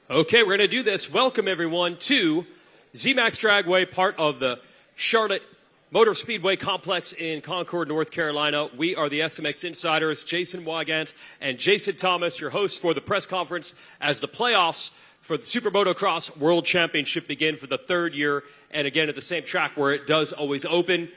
Okay, we're going to do this. Welcome, everyone, to ZMAX Dragway, part of the Charlotte Motor Speedway Complex in Concord, North Carolina. We are the SMX Insiders, Jason Wygant and Jason Thomas, your hosts for the press conference as the playoffs for the SuperMotocross World Championship begin for the third year, and again at the same track where it does always open.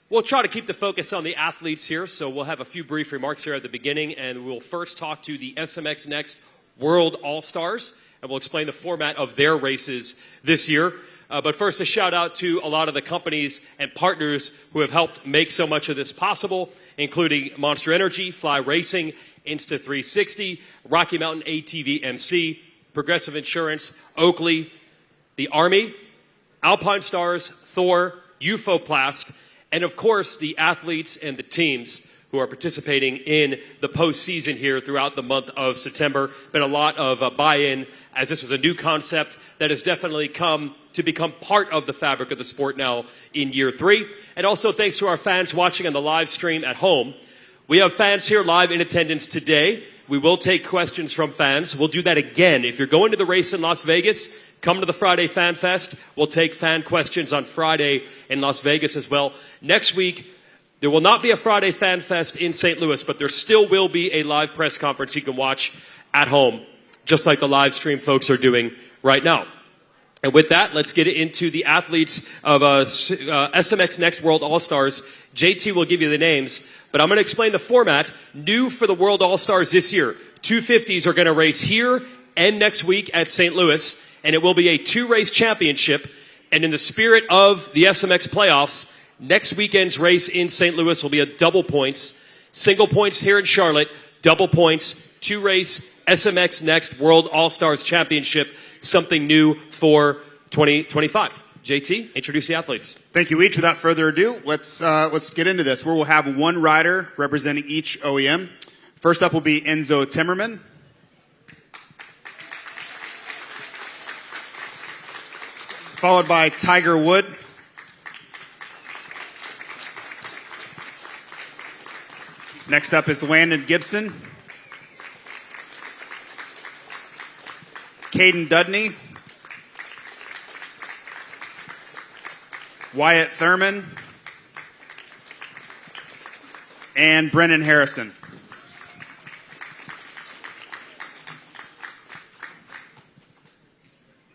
We'll try to keep the focus on the athletes here, so we'll have a few brief remarks here at the beginning, and we'll first talk to the SMX Next World All-Stars, and we'll explain the format of their races this year. But first, a shout out to a lot of the companies and partners who have helped make so much of this possible, including Monster Energy, Fly Racing, Insta360, Rocky Mountain ATV MC, Progressive Insurance, Oakley, the Army, Alpine Stars, Thor, UFOplast, and of course the athletes and the teams who are participating in the postseason here throughout the month of September. Been a lot of buy-in, as this was a new concept that has definitely come to become part of the fabric of the sport now in year 3. And also thanks to our fans watching on the live stream at home. We have fans here live in attendance today. We will take questions from fans. We'll do that again. If you're going to the race in Las Vegas, come to the Friday Fan Fest. We'll take fan questions on Friday in Las Vegas as well. Next week, there will not be a Friday Fan Fest in St. Louis, but there still will be a live press conference you can watch at home, just like the live stream folks are doing right now. And with that, let's get into the athletes of SMX Next World All-Stars. JT will give you the names, but I'm going to explain the format. New for the World All-Stars this year, 250s are going to race here and next week at St. Louis, and it will be a 2-race championship. And in the spirit of the SMX playoffs, next weekend's race in St. Louis will be a double points, single points here in Charlotte, double points, 2-race SMX Next World All-Stars Championship, something new for 2025. JT, introduce the athletes. Thank you each. Without further ado, let's get into this, where we'll have one rider representing each OEM. First up will be Enzo Timmerman. Followed by Tiger Wood. Next up is Landon Gibson. Caden Dudney. Wyatt Thurman. And Brennan Harrison.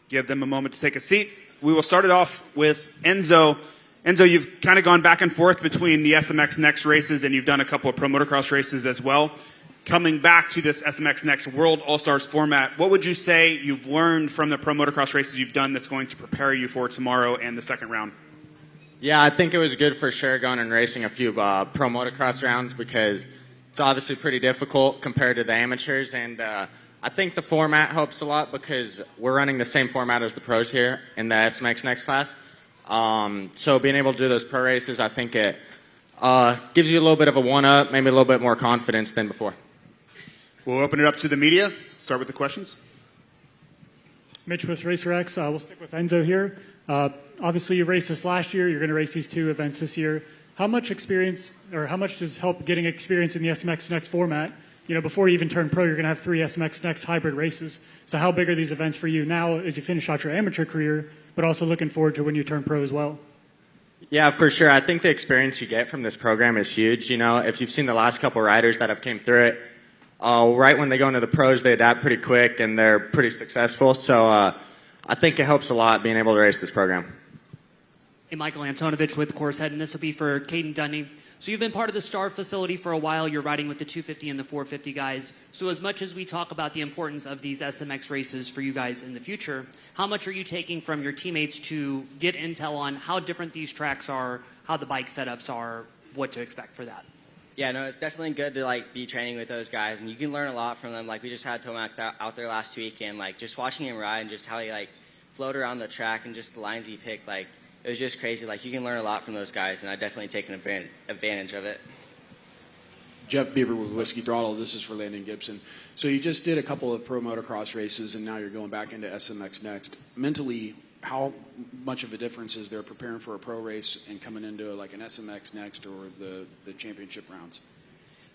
Give them a moment to take a seat. We will start it off with Enzo. Enzo, you've kind of gone back and forth between the SMX Next races, and you've done a couple of Pro Motocross races as well. Coming back to this SMX Next World All-Stars format, what would you say you've learned from the Pro Motocross races you've done that's going to prepare you for tomorrow and the second round? Yeah, I think it was good for sure going and racing a few Pro Motocross rounds, because it's obviously pretty difficult compared to the amateurs, and I think the format helps a lot because we're running the same format as the pros here in the SMX Next class. So being able to do those pro races, I think it gives you a little bit of a one-up, maybe a little bit more confidence than before. We'll open it up to the media. Start with the questions. Mitch with RacerX. We'll stick with Enzo here. Obviously, you raced this last year. You're going to race these 2 events this year. How much experience, or how much does help getting experience in the SMX Next format? You know, before you even turn pro, you're going to have 3 SMX Next hybrid races. So how big are these events for you now as you finish out your amateur career, but also looking forward to when you turn pro as well? Yeah, for sure. I think the experience you get from this program is huge. You know, if you've seen the last couple riders that have came through it, right when they go into the pros, they adapt pretty quick and they're pretty successful. So I think it helps a lot being able to race this program. Hey, Michael Antonovich with Course Head, and this will be for Caden Dudney. So you've been part of the STAR facility for a while. You're riding with the 250 and the 450 guys. So as much as we talk about the importance of these SMX races for you guys in the future, how much are you taking from your teammates to get intel on how different these tracks are, how the bike setups are, what to expect for that? Yeah, no, it's definitely good to be training with those guys, and you can learn a lot from them. Like, we just had Tomac out there last week, and just watching him ride and just how he float around the track and just the lines he picked, it was just crazy. You can learn a lot from those guys, and I've definitely taken advantage of it. Jeff Bieber with Whiskey Throttle. This is for Landon Gibson. So you just did a couple of Pro Motocross races, and now you're going back into SMX Next. Mentally, how much of a difference is there preparing for a pro race and coming into an SMX Next or the championship rounds?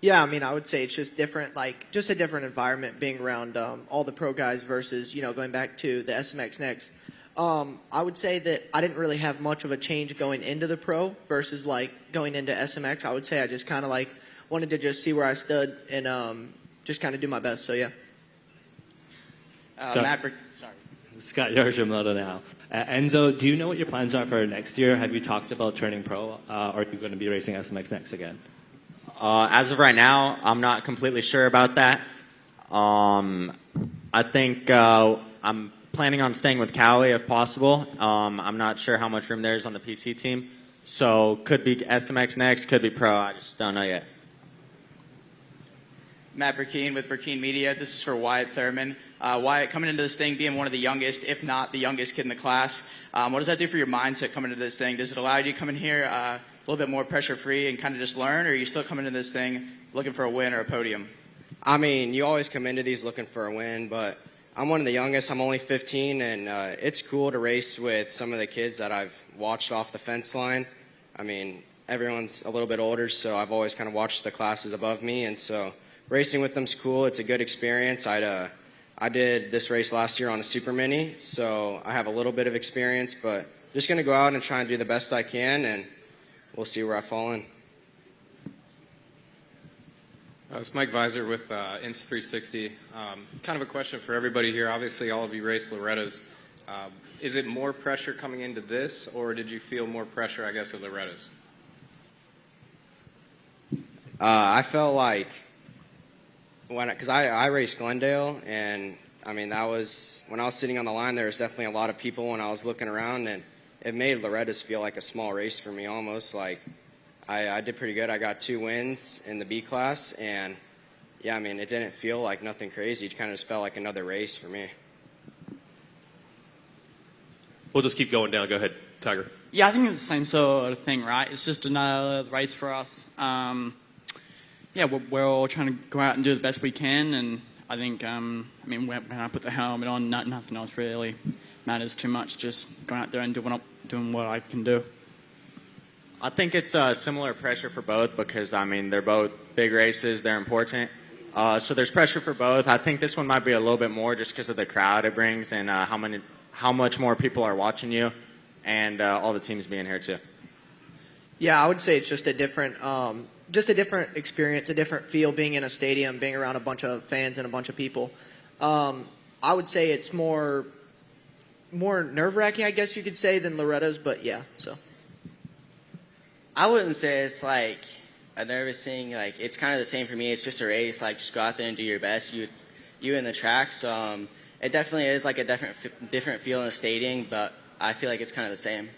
Yeah, I mean, I would say it's just different, like just a different environment being around all the pro guys versus, going back to the SMX Next. I would say that I didn't really have much of a change going into the pro versus like going into SMX. I would say I just kind of like wanted to just see where I stood and just kind of do my best. So yeah. Scott Yarsham, Moto now. Enzo, do you know what your plans are for next year? Have you talked about turning pro, or are you going to be racing SMX Next again? As of right now, I'm not completely sure about that. I think I'm planning on staying with Cowie if possible. I'm not sure how much room there is on the PC team. So could be SMX Next, could be pro. I just don't know yet. Matt Burkeen with Burkeen Media. This is for Wyatt Thurman. Wyatt, coming into this thing, being one of the youngest, if not the youngest kid in the class, what does that do for your mindset coming into this thing? Does it allow you to come in here a little bit more pressure-free and kind of just learn, or are you still coming into this thing looking for a win or a podium? I mean, you always come into these looking for a win, but I'm one of the youngest. I'm only 15, and it's cool to race with some of the kids that I've watched off the fence line. I mean, everyone's a little bit older, so I've always kind of watched the classes above me, and so racing with them's cool. It's a good experience. I did this race last year on a Super Mini, so I have a little bit of experience, but just going to go out and try and do the best I can, and we'll see where I fall in. It's Mike Visor with Insta360. Kind of a question for everybody here. Obviously, all of you raced Loretta's. Is it more pressure coming into this, or did you feel more pressure, I guess, at Loretta's? I felt like, because I raced Glendale, and I mean, that was, when I was sitting on the line, there was definitely a lot of people when I was looking around, and it made Loretta's feel like a small race for me almost. Like, I did pretty good. I got 2 wins in the B class, and yeah, I mean, it didn't feel like nothing crazy. It kind of just felt like another race for me. We'll just keep going down. Go ahead, Tiger. Yeah, I think it's the same sort of thing, right? It's just another race for us. Yeah, we're all trying to go out and do the best we can, and I think, I mean, when I put the helmet on, nothing else really matters too much. Just going out there and doing what I can do. I think it's similar pressure for both because, I mean, they're both big races. They're important. So there's pressure for both. I think this one might be a little bit more just because of the crowd it brings and how much more people are watching you and all the teams being here too. Yeah, I would say it's just a different experience, a different feel being in a stadium, being around a bunch of fans and a bunch of people. I would say it's more nerve-wracking, I guess you could say, than Loretta's, but yeah, so. I wouldn't say it's like a nervous thing. Like, it's kind of the same for me. It's just a race. Like, just go out there and do your best. You in the track. So it definitely is like a different feel in the stadium, but I feel like it's kind of the same.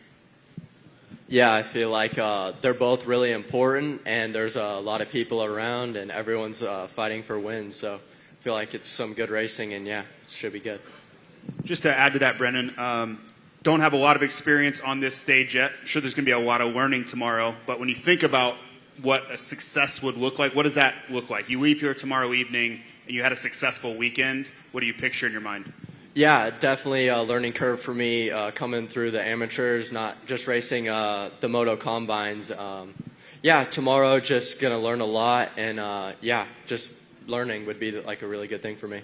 Yeah, I feel like they're both really important, and there's a lot of people around, and everyone's fighting for wins. So I feel like it's some good racing, and yeah, it should be good. Just to add to that, Brennan, don't have a lot of experience on this stage yet. I'm sure there's going to be a lot of learning tomorrow. But when you think about what a success would look like, what does that look like? You leave here tomorrow evening, and you had a successful weekend. What do you picture in your mind? Yeah, definitely a learning curve for me coming through the amateurs, not just racing the moto combines. Yeah, tomorrow just going to learn a lot, and yeah, just learning would be like a really good thing for me.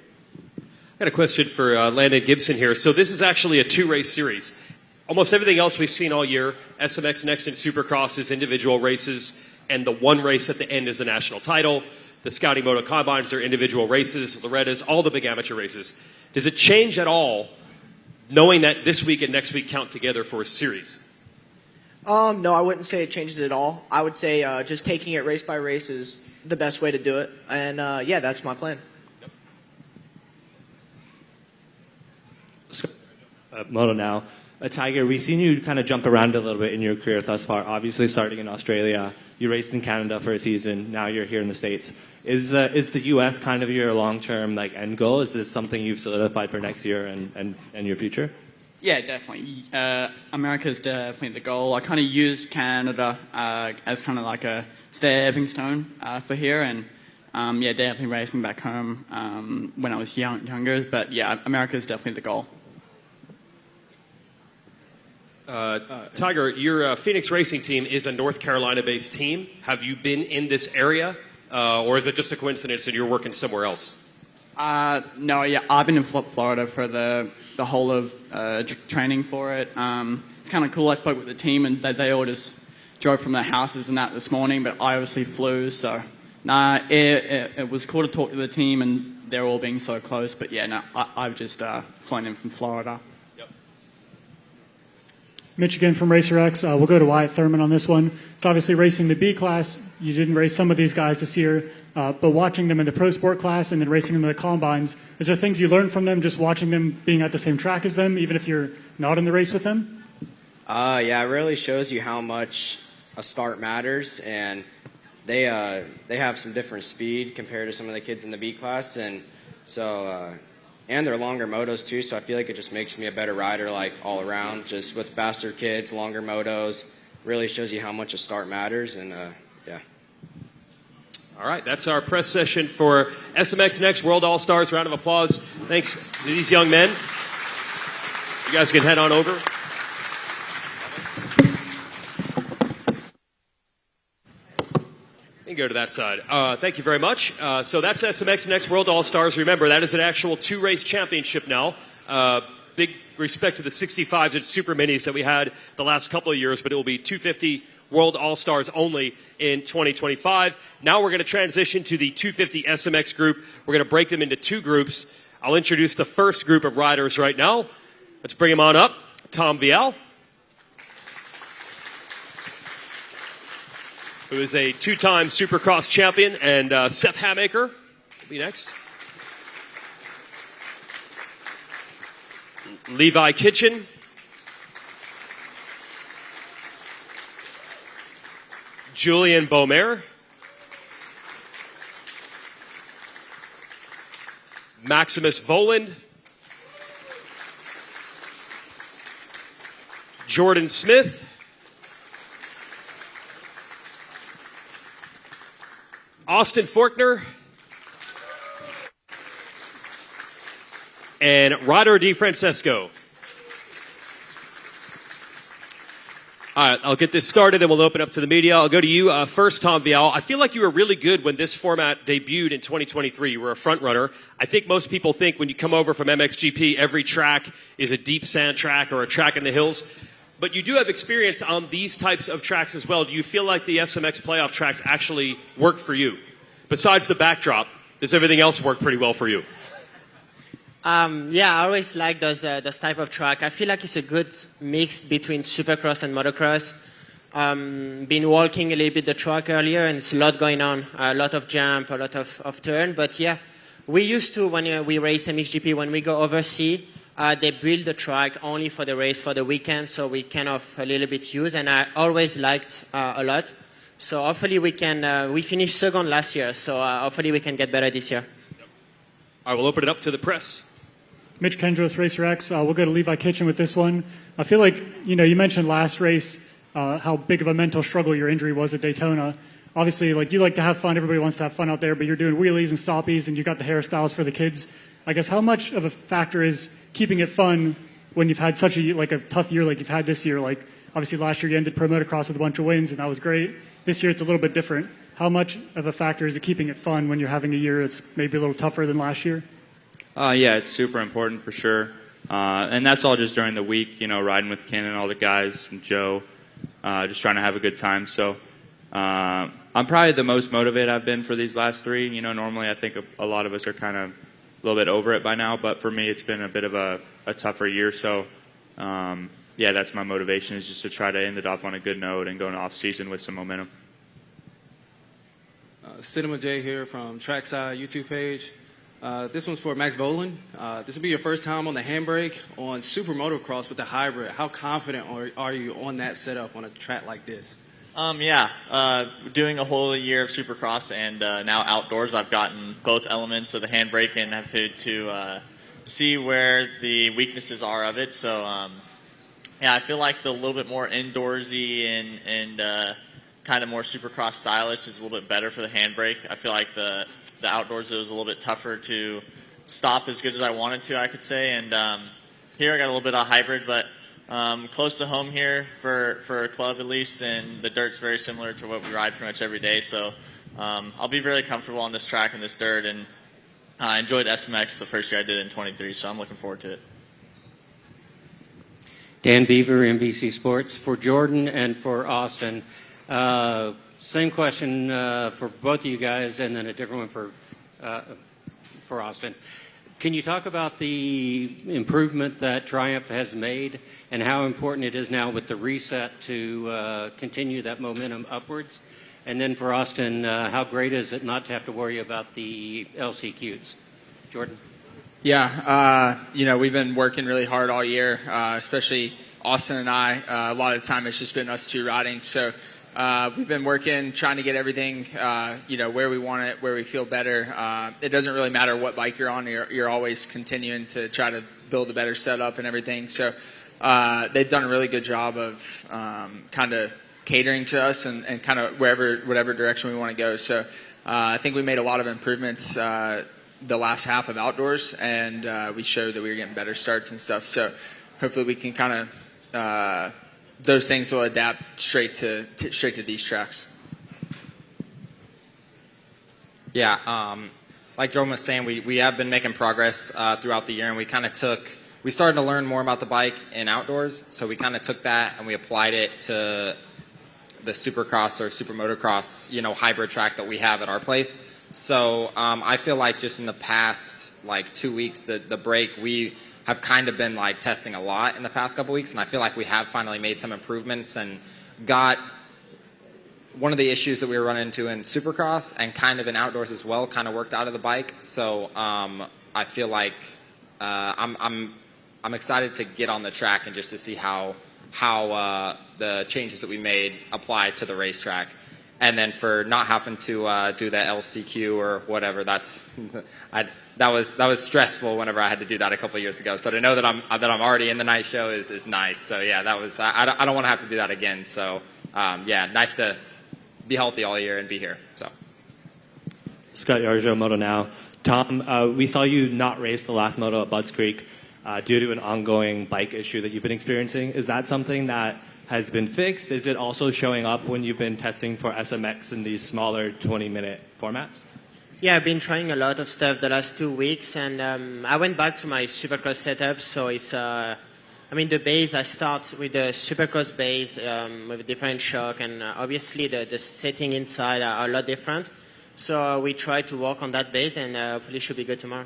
I got a question for Landon Gibson here. So this is actually a 2-race series. Almost everything else we've seen all year, SMX Next and Supercross, is individual races, and the one race at the end is the national title. The Scouting Moto Combines, they're individual races, Loretta's, all the big amateur races. Does it change at all knowing that this week and next week count together for a series? No, I wouldn't say it changes at all. I would say just taking it race by race is the best way to do it. And yeah, that's my plan. Moto now. Tiger, we've seen you kind of jump around a little bit in your career thus far. Obviously, starting in Australia, you raced in Canada for a season. Now you're here in the States. Is the U.S. kind of your long-term end goal? Is this something you've solidified for next year and your future? Yeah, definitely. America's definitely the goal. I kind of used Canada as kind of like a stepping stone for here, and yeah, definitely racing back home when I was younger. But yeah, America's definitely the goal. Tiger, your Phoenix Racing team is a North Carolina-based team. Have you been in this area or is it just a coincidence and you're working somewhere else? No, yeah, I've been in Florida for the whole of training for it. It's kind of cool. I spoke with the team, and they all just drove from their houses and that this morning, but I obviously flew, so it was cool to talk to the team, and they're all being so close. But yeah, no, I've just flown in from Florida. Mitch again from Racer X. We'll go to Wyatt Thurman on this one. It's obviously racing the B class. You didn't race some of these guys this year, but watching them in the pro sport class and then racing them in the combines, is there things you learned from them just watching them being at the same track as them, even if you're not in the race with them? Yeah, it really shows you how much a start matters, and they have some different speed compared to some of the kids in the B class, and so and they're longer motos too, so I feel like it just makes me a better rider, like all around, just with faster kids, longer motos. Really shows you how much a start matters, and yeah. All right, that's our press session for SMX Next World All-Stars. Round of applause. Thanks to these young men. You guys can head on over. You can go to that side. Thank you very much. So that's SMX Next World All-Stars. Remember, that is an actual two-race championship now. Big respect to the 65s and Super Minis that we had the last couple of years, but it will be 250 World All-Stars only in 2025. Now we're going to transition to the 250 SMX group. We're going to break them into two groups. I'll introduce the first group of riders right now. Let's bring him on up. Tom Vial, who is a two-time Supercross champion, and Seth Hamaker will be next. Levi Kitchen. Julian Beaumer. Maximus Voland. Jordan Smith. Austin Forkner. And Ryder DiFrancesco. All right, I'll get this started, and we'll open up to the media. I'll go to you first, Tom Vial. I feel like you were really good when this format debuted in 2023. You were a front runner. I think most people think when you come over from MXGP, every track is a deep sand track or a track in the hills. But you do have experience on these types of tracks as well. Do you feel like the SMX playoff tracks actually work for you? Besides the backdrop, does everything else work pretty well for you? Yeah, I always like those type of track. I feel like it's a good mix between Supercross and motocross. Been walking a little bit the track earlier, and it's a lot going on. A lot of jump, a lot of turn. But yeah, we used to, when we race MXGP, when we go overseas, they build the track only for the race for the weekend, so we kind of a little bit use, and I always liked a lot. So hopefully we can, we finished second last year, so hopefully we can get better this year. All right, we'll open it up to the press. Mitch Kendros, Racer X. We'll go to Levi Kitchen with this one. I feel like, you mentioned last race how big of a mental struggle your injury was at Daytona. Obviously, like, you like to have fun. Everybody wants to have fun out there, but you're doing wheelies and stoppies, and you got the hairstyles for the kids. I guess how much of a factor is keeping it fun when you've had such a tough year like you've had this year? Like, obviously last year you ended Pro Motocross with a bunch of wins, and that was great. This year it's a little bit different. How much of a factor is it keeping it fun when you're having a year that's maybe a little tougher than last year? Yeah, it's super important for sure. And that's all just during the week, riding with Ken and all the guys and Joe, just trying to have a good time. So I'm probably the most motivated I've been for these last three. Normally I think a lot of us are kind of a little bit over it by now, but for me it's been a bit of a tougher year. So yeah, that's my motivation, is just to try to end it off on a good note and go into off season with some momentum. Cinema J here from Trackside YouTube page. This one's for Max Voland. This will be your first time on the handbrake on SuperMotocross with the hybrid. How confident are you on that setup on a track like this? Doing a whole year of Supercross and now outdoors, I've gotten both elements of the handbrake and have to see where the weaknesses are of it. So, yeah, I feel like the little bit more indoorsy and kind of more Supercross stylish is a little bit better for the handbrake. I feel like the outdoors, it was a little bit tougher to stop as good as I wanted to, I could say. And here I got a little bit of hybrid, but close to home here for a club at least, and the dirt's very similar to what we ride pretty much every day. So I'll be very comfortable on this track and this dirt, and I enjoyed SMX the first year I did in 23, so I'm looking forward to it. Dan Beaver, NBC Sports. For Jordan and for Austin, same question for both of you guys, and then a different one for Austin. Can you talk about the improvement that Triumph has made and how important it is now with the reset to continue that momentum upwards? And then for Austin, how great is it not to have to worry about the LCQs? Jordan? Yeah, we've been working really hard all year, especially Austin and I. A lot of the time it's just been us two riding. So we've been working, trying to get everything, where we want it, where we feel better. It doesn't really matter what bike you're on. You're always continuing to try to build a better setup and everything. So they've done a really good job of kind of catering to us and kind of whatever direction we want to go. So I think we made a lot of improvements the last half of outdoors, and we showed that we were getting better starts and stuff. So hopefully we can kind of those things will adapt straight to these tracks. Yeah, like Jordan was saying, we have been making progress throughout the year, and we started to learn more about the bike in outdoors. So we kind of took that and we applied it to the Supercross or SuperMotocross, hybrid track that we have at our place. So I feel like just in the past 2 weeks, the break, we have kind of been testing a lot in the past couple weeks, and I feel like we have finally made some improvements and got one of the issues that we were running into in Supercross and kind of in outdoors as well kind of worked out of the bike. So I feel like I'm excited to get on the track and just to see how the changes that we made apply to the racetrack. And then for not having to do the LCQ or whatever, that was stressful whenever I had to do that a couple of years ago. So to know that I'm already in the night show is nice. So yeah, that was I don't want to have to do that again. So nice to be healthy all year and be here. So Scott Yarjo, Moto Now. Tom, we saw you not race the last moto at Budds Creek due to an ongoing bike issue that you've been experiencing. Is that something that has been fixed? Is it also showing up when you've been testing for SMX in these smaller 20-minute formats? Yeah, I've been trying a lot of stuff the last 2 weeks, and I went back to my Supercross setup. So it's, the base, I start with the Supercross base with a different shock, and obviously the setting inside are a lot different. So we try to work on that base, and hopefully should be good tomorrow.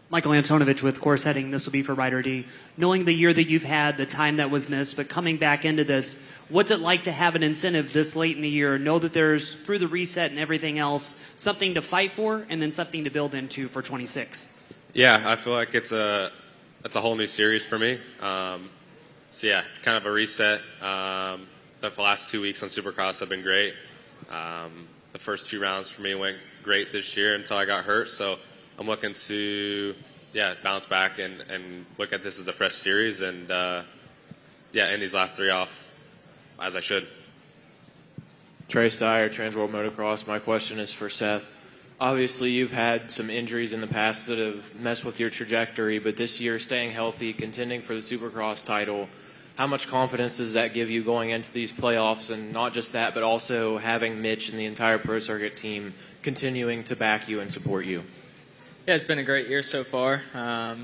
Michael Antonovich with Course Heading. This will be for Rider D. Knowing the year that you've had, the time that was missed, but coming back into this, what's it like to have an incentive this late in the year? Know that there's, through the reset and everything else, something to fight for and then something to build into for 26. Yeah, I feel like it's a whole new series for me. Kind of a reset. The last 2 weeks on Supercross have been great. The first 2 rounds for me went great this year until I got hurt. So I'm looking to, bounce back and look at this as a fresh series and, end these last 3 off as I should. Trey Steyer, Trans World Motocross. My question is for Seth. Obviously, you've had some injuries in the past that have messed with your trajectory, but this year, staying healthy, contending for the Supercross title, how much confidence does that give you going into these playoffs? And not just that, but also having Mitch and the entire Pro Circuit team continuing to back you and support you. Yeah, it's been a great year so far.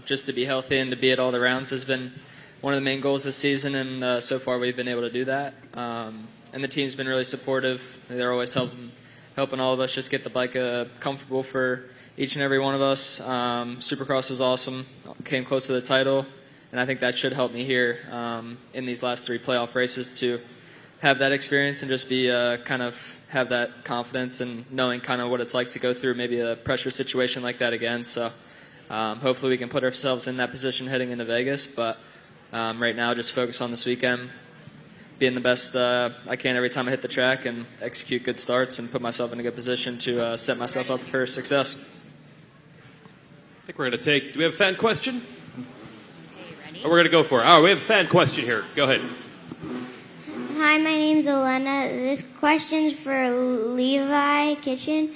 Just to be healthy and to be at all the rounds has been one of the main goals this season, and so far we've been able to do that. And the team's been really supportive. They're always helping all of us just get the bike comfortable for each and every one of us. Supercross was awesome. Came close to the title, and I think that should help me here in these last 3 playoff races to have that experience and just be have that confidence and knowing kind of what it's like to go through maybe a pressure situation like that again. So hopefully we can put ourselves in that position heading into Vegas. But right now, just focus on this weekend, being the best I can every time I hit the track and execute good starts and put myself in a good position to set myself up for success. I think we're going to take, do we have a fan question? Okay, ready? Oh, we're going to go for it. Oh, we have a fan question here. Go ahead. Hi, my name's Elena. This question's for Levi Kitchen.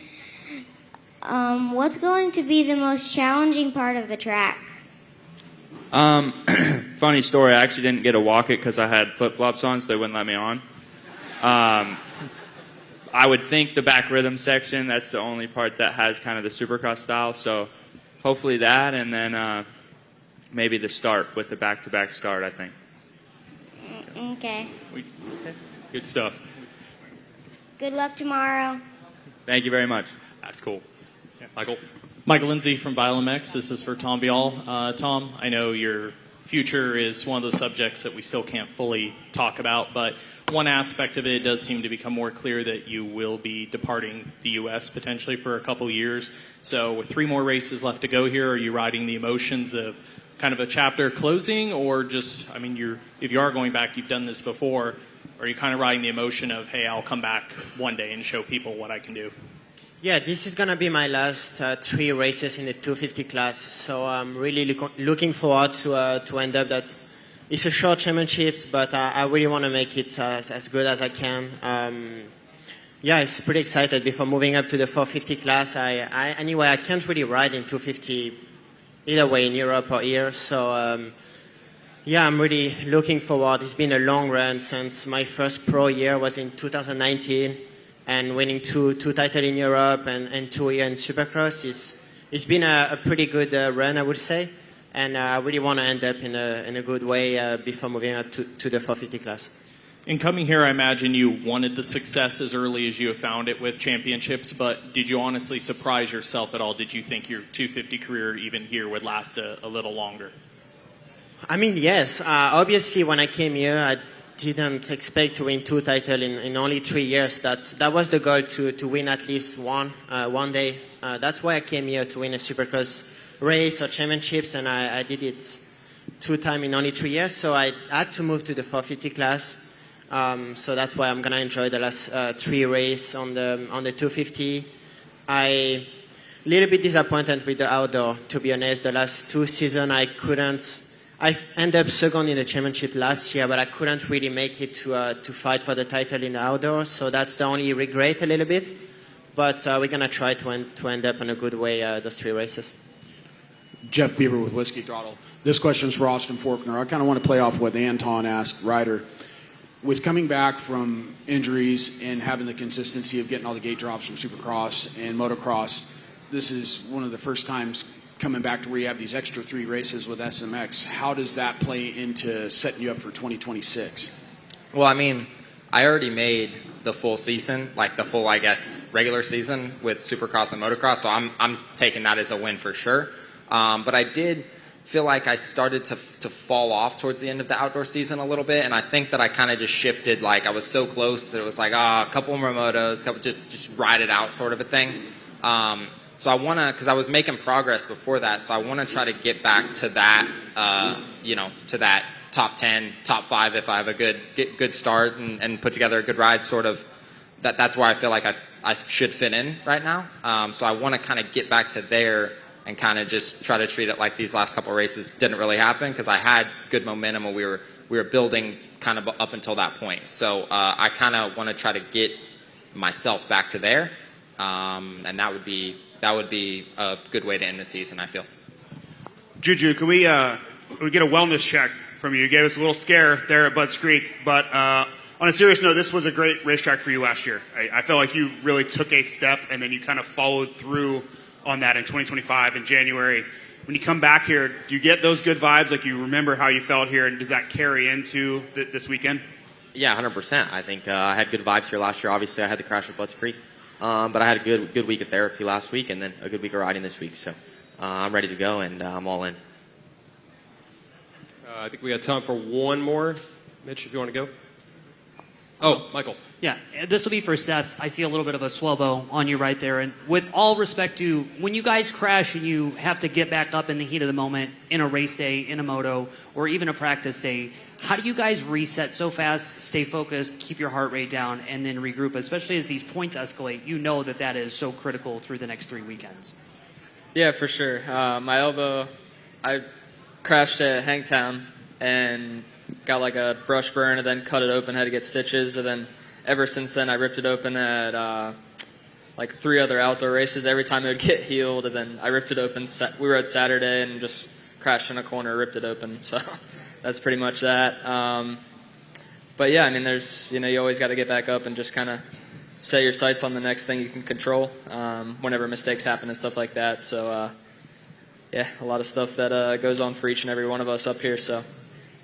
What's going to be the most challenging part of the track? Funny story, I actually didn't get to walk it because I had flip-flops on, so they wouldn't let me on. I would think the back rhythm section, that's the only part that has kind of the Supercross style. So hopefully that, and then maybe the start with the back-to-back start, I think. Okay. Good stuff. Good luck tomorrow. Thank you very much. That's cool. Michael? Michael Lindsay from BioMX. This is for Tom Vial. Tom, I know your future is one of those subjects that we still can't fully talk about, but one aspect of it does seem to become more clear that you will be departing the U.S. potentially for a couple years. So with 3 more races left to go here, are you riding the emotions of kind of a chapter closing, or just, I mean, if you are going back, you've done this before, are you kind of riding the emotion of, hey, I'll come back one day and show people what I can do? Yeah, this is going to be my last 3 races in the 250 class, so I'm really looking forward to end up that. It's a short championship, but I really want to make it as good as I can. Yeah, it's pretty excited. Before moving up to the 450 class, anyway, I can't really ride in 250 either way in Europe or here, so yeah, I'm really looking forward. It's been a long run since my first pro year was in 2019, and winning two titles in Europe and 2 here in Supercross it's been a pretty good run, I would say. And I really want to end up in a good way before moving up to the 450 class. In coming here, I imagine you wanted the success as early as you have found it with championships, but did you honestly surprise yourself at all? Did you think your 250 career even here would last a little longer? I mean, yes. Obviously, when I came here, I didn't expect to win 2 titles in only 3 years. That was the goal, to win at least one day. That's why I came here, to win a Supercross race or championships, and I did it 2 times in only 3 years. So I had to move to the 450 class. So that's why I'm gonna enjoy the last 3 races on the 250. I little bit disappointed with the outdoor, to be honest. The last 2 seasons I ended up second in the championship last year, but I couldn't really make it to fight for the title in the outdoor. So that's the only regret a little bit. But we're gonna try to end up in a good way those 3 races. Jeff Bieber with Whiskey Throttle. This question is for Austin Forkner. I kind of want to play off what Anton asked Ryder. With coming back from injuries and having the consistency of getting all the gate drops from Supercross and Motocross, this is one of the first times coming back to where you have these extra 3 races with SMX. How does that play into setting you up for 2026? Well, I mean, I already made the full season, like the full, I guess, regular season with Supercross and Motocross, so I'm taking that as a win for sure. But I did feel like I started to fall off towards the end of the outdoor season a little bit, and I think that I kind of just shifted. Like, I was so close that it was like, a couple more motos, just ride it out sort of a thing. So I want to, because I was making progress before that, so I want to try to get back to that, to that top 10, top 5 if I have a good start and put together a good ride, sort of. That's where I feel like I should fit in right now. So I want to kind of get back to there and kind of just try to treat it like these last couple of races didn't really happen, because I had good momentum and we were building kind of up until that point. So I kind of want to try to get myself back to there, and that would be a good way to end the season, I feel. Juju, can we get a wellness check from you? You gave us a little scare there at Budds Creek, but on a serious note, this was a great racetrack for you last year. I felt like you really took a step, and then you kind of followed through on that in 2025 in January. When you come back here, do you get those good vibes? Like, you remember how you felt here, and does that carry into this weekend? Yeah, 100%. I think I had good vibes here last year. Obviously, I had the crash at Budds Creek, but I had a good week of therapy last week, and then a good week of riding this week. So I'm ready to go, and I'm all in. I think we got time for one more. Mitch, if you want to go. Oh, Michael. Yeah, this will be for Seth. I see a little bit of a swelbo on you right there. And with all respect to, when you guys crash and you have to get back up in the heat of the moment in a race day, in a moto, or even a practice day, how do you guys reset so fast, stay focused, keep your heart rate down, and then regroup, especially as these points escalate? You know that is so critical through the next 3 weekends. Yeah, for sure. My elbow, I crashed at Hangtown and got like a brush burn and then cut it open, had to get stitches, and then ever since then I ripped it open at like 3 other outdoor races. Every time it would get healed, and then I ripped it open. We rode Saturday and just crashed in a corner, ripped it open. So that's pretty much that. But yeah, I mean, there's, you always got to get back up and just kind of set your sights on the next thing you can control whenever mistakes happen and stuff like that. So, yeah, a lot of stuff that goes on for each and every one of us up here. So,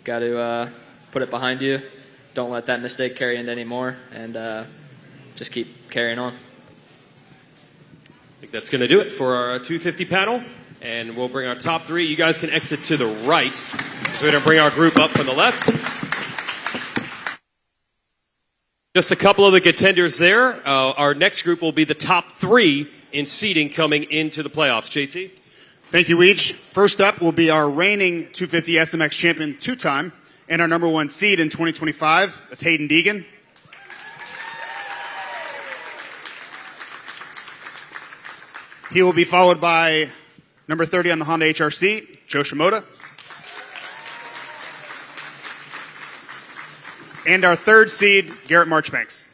got to put it behind you. Don't let that mistake carry into anymore, and just keep carrying on. I think that's going to do it for our 250 panel, and we'll bring our top three. You guys can exit to the right. So we're going to bring our group up from the left. Just a couple of the contenders there. Our next group will be the top three in seeding coming into the playoffs. JT? Thank you, Weege. First up will be our reigning 250 SMX champion two-time and our number one seed in 2025. That's Hayden Deegan. He will be followed by number 30 on the Honda HRC, Joe Shimoda. And our third seed, Garrett Marchbanks.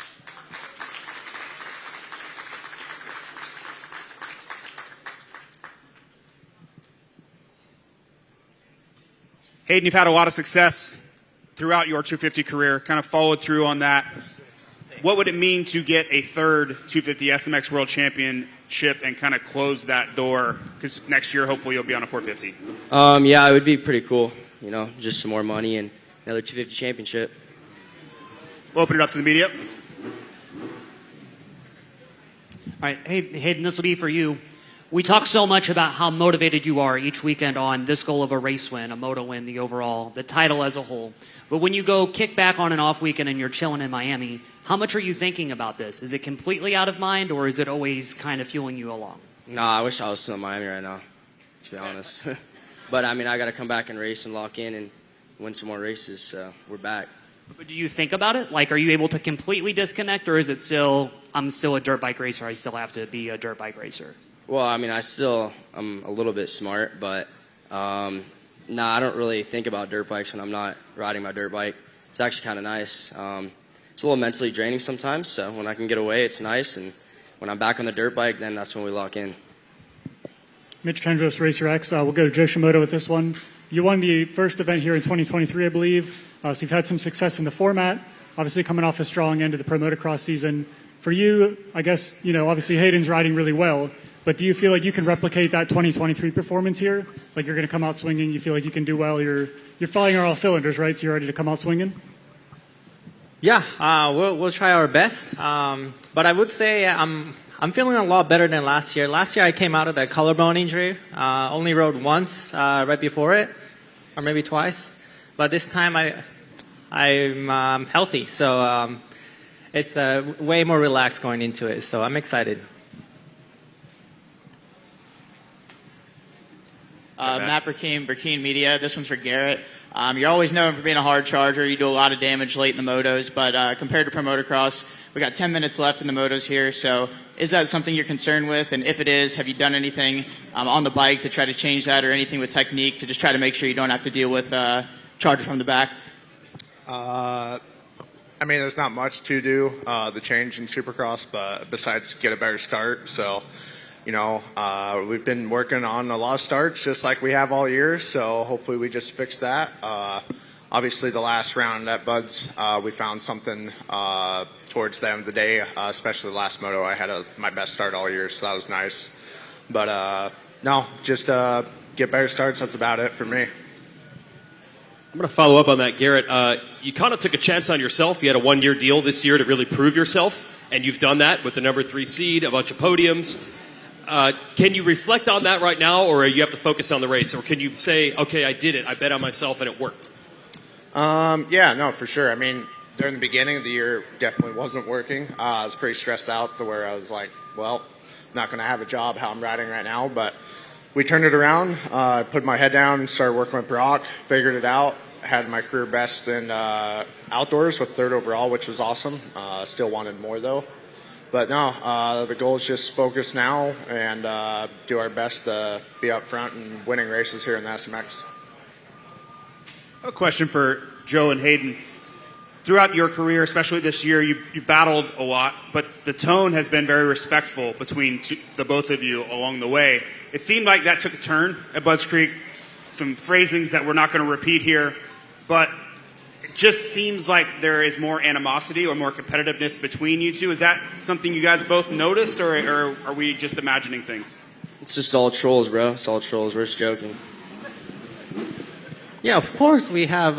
Hayden, you've had a lot of success throughout your 250 career, kind of followed through on that. What would it mean to get a third 250 SMX World Championship and kind of close that door? Because next year, hopefully, you'll be on a 450. Yeah, it would be pretty cool. You know, just some more money and another 250 championship. We'll open it up to the media. All right, hey, Hayden, this will be for you. We talk so much about how motivated you are each weekend on this goal of a race win, a moto win, the overall, the title as a whole. But when you go kick back on an off weekend and you're chilling in Miami, how much are you thinking about this? Is it completely out of mind, or is it always kind of fueling you along? No, I wish I was still in Miami right now, to be honest. But, I mean, I got to come back and race and lock in and win some more races, so we're back. But do you think about it? Like, are you able to completely disconnect, or is it still, I'm still a dirt bike racer, I still have to be a dirt bike racer? Well, I mean, I'm a little bit smart, but I don't really think about dirt bikes when I'm not riding my dirt bike. It's actually kind of nice. It's a little mentally draining sometimes, so when I can get away, it's nice. And when I'm back on the dirt bike, then that's when we lock in. Mitch Kendros, Racer X. We'll go to Joe Shimoda with this one. You won the first event here in 2023, I believe. So you've had some success in the format, obviously coming off a strong end of the Pro Motocross season. For you, I guess, you know, obviously Hayden's riding really well. But do you feel like you can replicate that 2023 performance here? Like you're going to come out swinging, you feel like you can do well, you're firing on all cylinders, right? So you're ready to come out swinging? Yeah, we'll try our best. But I would say I'm feeling a lot better than last year. Last year I came out of a collarbone injury, only rode once right before it, or maybe twice. But this time I'm healthy, so it's way more relaxed going into it. So I'm excited. Matt Burkeen Media. This one's for Garrett. You're always known for being a hard charger. You do a lot of damage late in the motos, but compared to Pro Motocross, we got 10 minutes left in the motos here. So is that something you're concerned with? And if it is, have you done anything on the bike to try to change that, or anything with technique to just try to make sure you don't have to deal with charger from the back? I mean, there's not much to do, the change in Supercross, but besides get a better start. So, you know, we've been working on a lot of starts just like we have all year. So hopefully we just fix that. Obviously the last round at Bud's, we found something towards the end of the day, especially the last moto. I had my best start all year, so that was nice. But no, just get better starts. That's about it for me. I'm going to follow up on that, Garrett. You kind of took a chance on yourself. You had a one-year deal this year to really prove yourself, and you've done that with the number 3 seed, a bunch of podiums. Can you reflect on that right now, or you have to focus on the race? Or can you say, okay, I did it, I bet on myself, and it worked? Yeah, no, for sure. I mean, during the beginning of the year, definitely wasn't working. I was pretty stressed out to where I was like, well, not going to have a job how I'm riding right now, but we turned it around. I put my head down, started working with Brock, figured it out, had my career best in outdoors with 3rd overall, which was awesome. Still wanted more, though. But no, the goal is just focus now and do our best to be up front and winning races here in the SMX. A question for Joe and Hayden. Throughout your career, especially this year, you battled a lot, but the tone has been very respectful between the both of you along the way. It seemed like that took a turn at Budds Creek. Some phrasings that we're not going to repeat here, but just seems like there is more animosity or more competitiveness between you two. Is that something you guys both noticed, or are we just imagining things? It's just all trolls, bro. It's all trolls. We're just joking. Yeah, of course we have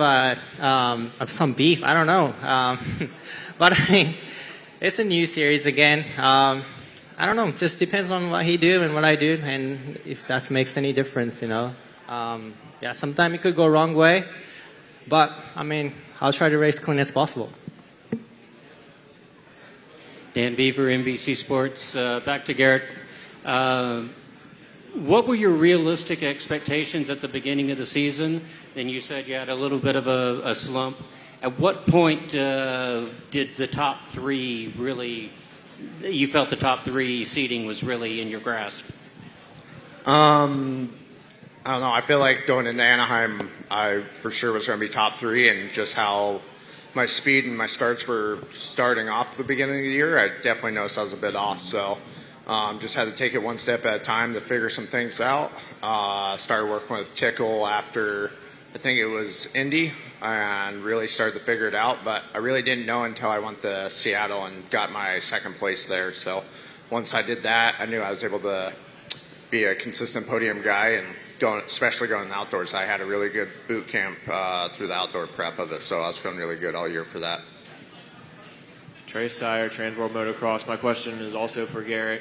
some beef. I don't know. But I mean, it's a new series again. I don't know. Just depends on what he do and what I do, and if that makes any difference, you know. Yeah, sometimes it could go wrong way, but I mean, I'll try to race clean as possible. Dan Beaver, NBC Sports. Back to Garrett. What were your realistic expectations at the beginning of the season? Then you said you had a little bit of a slump. At what point did the top three really, you felt the top three seeding was really in your grasp? I don't know. I feel like going into Anaheim, I for sure was going to be top three, and just how my speed and my starts were starting off at the beginning of the year, I definitely noticed I was a bit off. So just had to take it one step at a time to figure some things out. Started working with Tickle after, I think it was Indy, and really started to figure it out. But I really didn't know until I went to Seattle and got my second place there. So once I did that, I knew I was able to be a consistent podium guy, and especially going outdoors. I had a really good boot camp through the outdoor prep of it, so I was feeling really good all year for that. Trey Steyer, Trans World Motocross. My question is also for Garrett.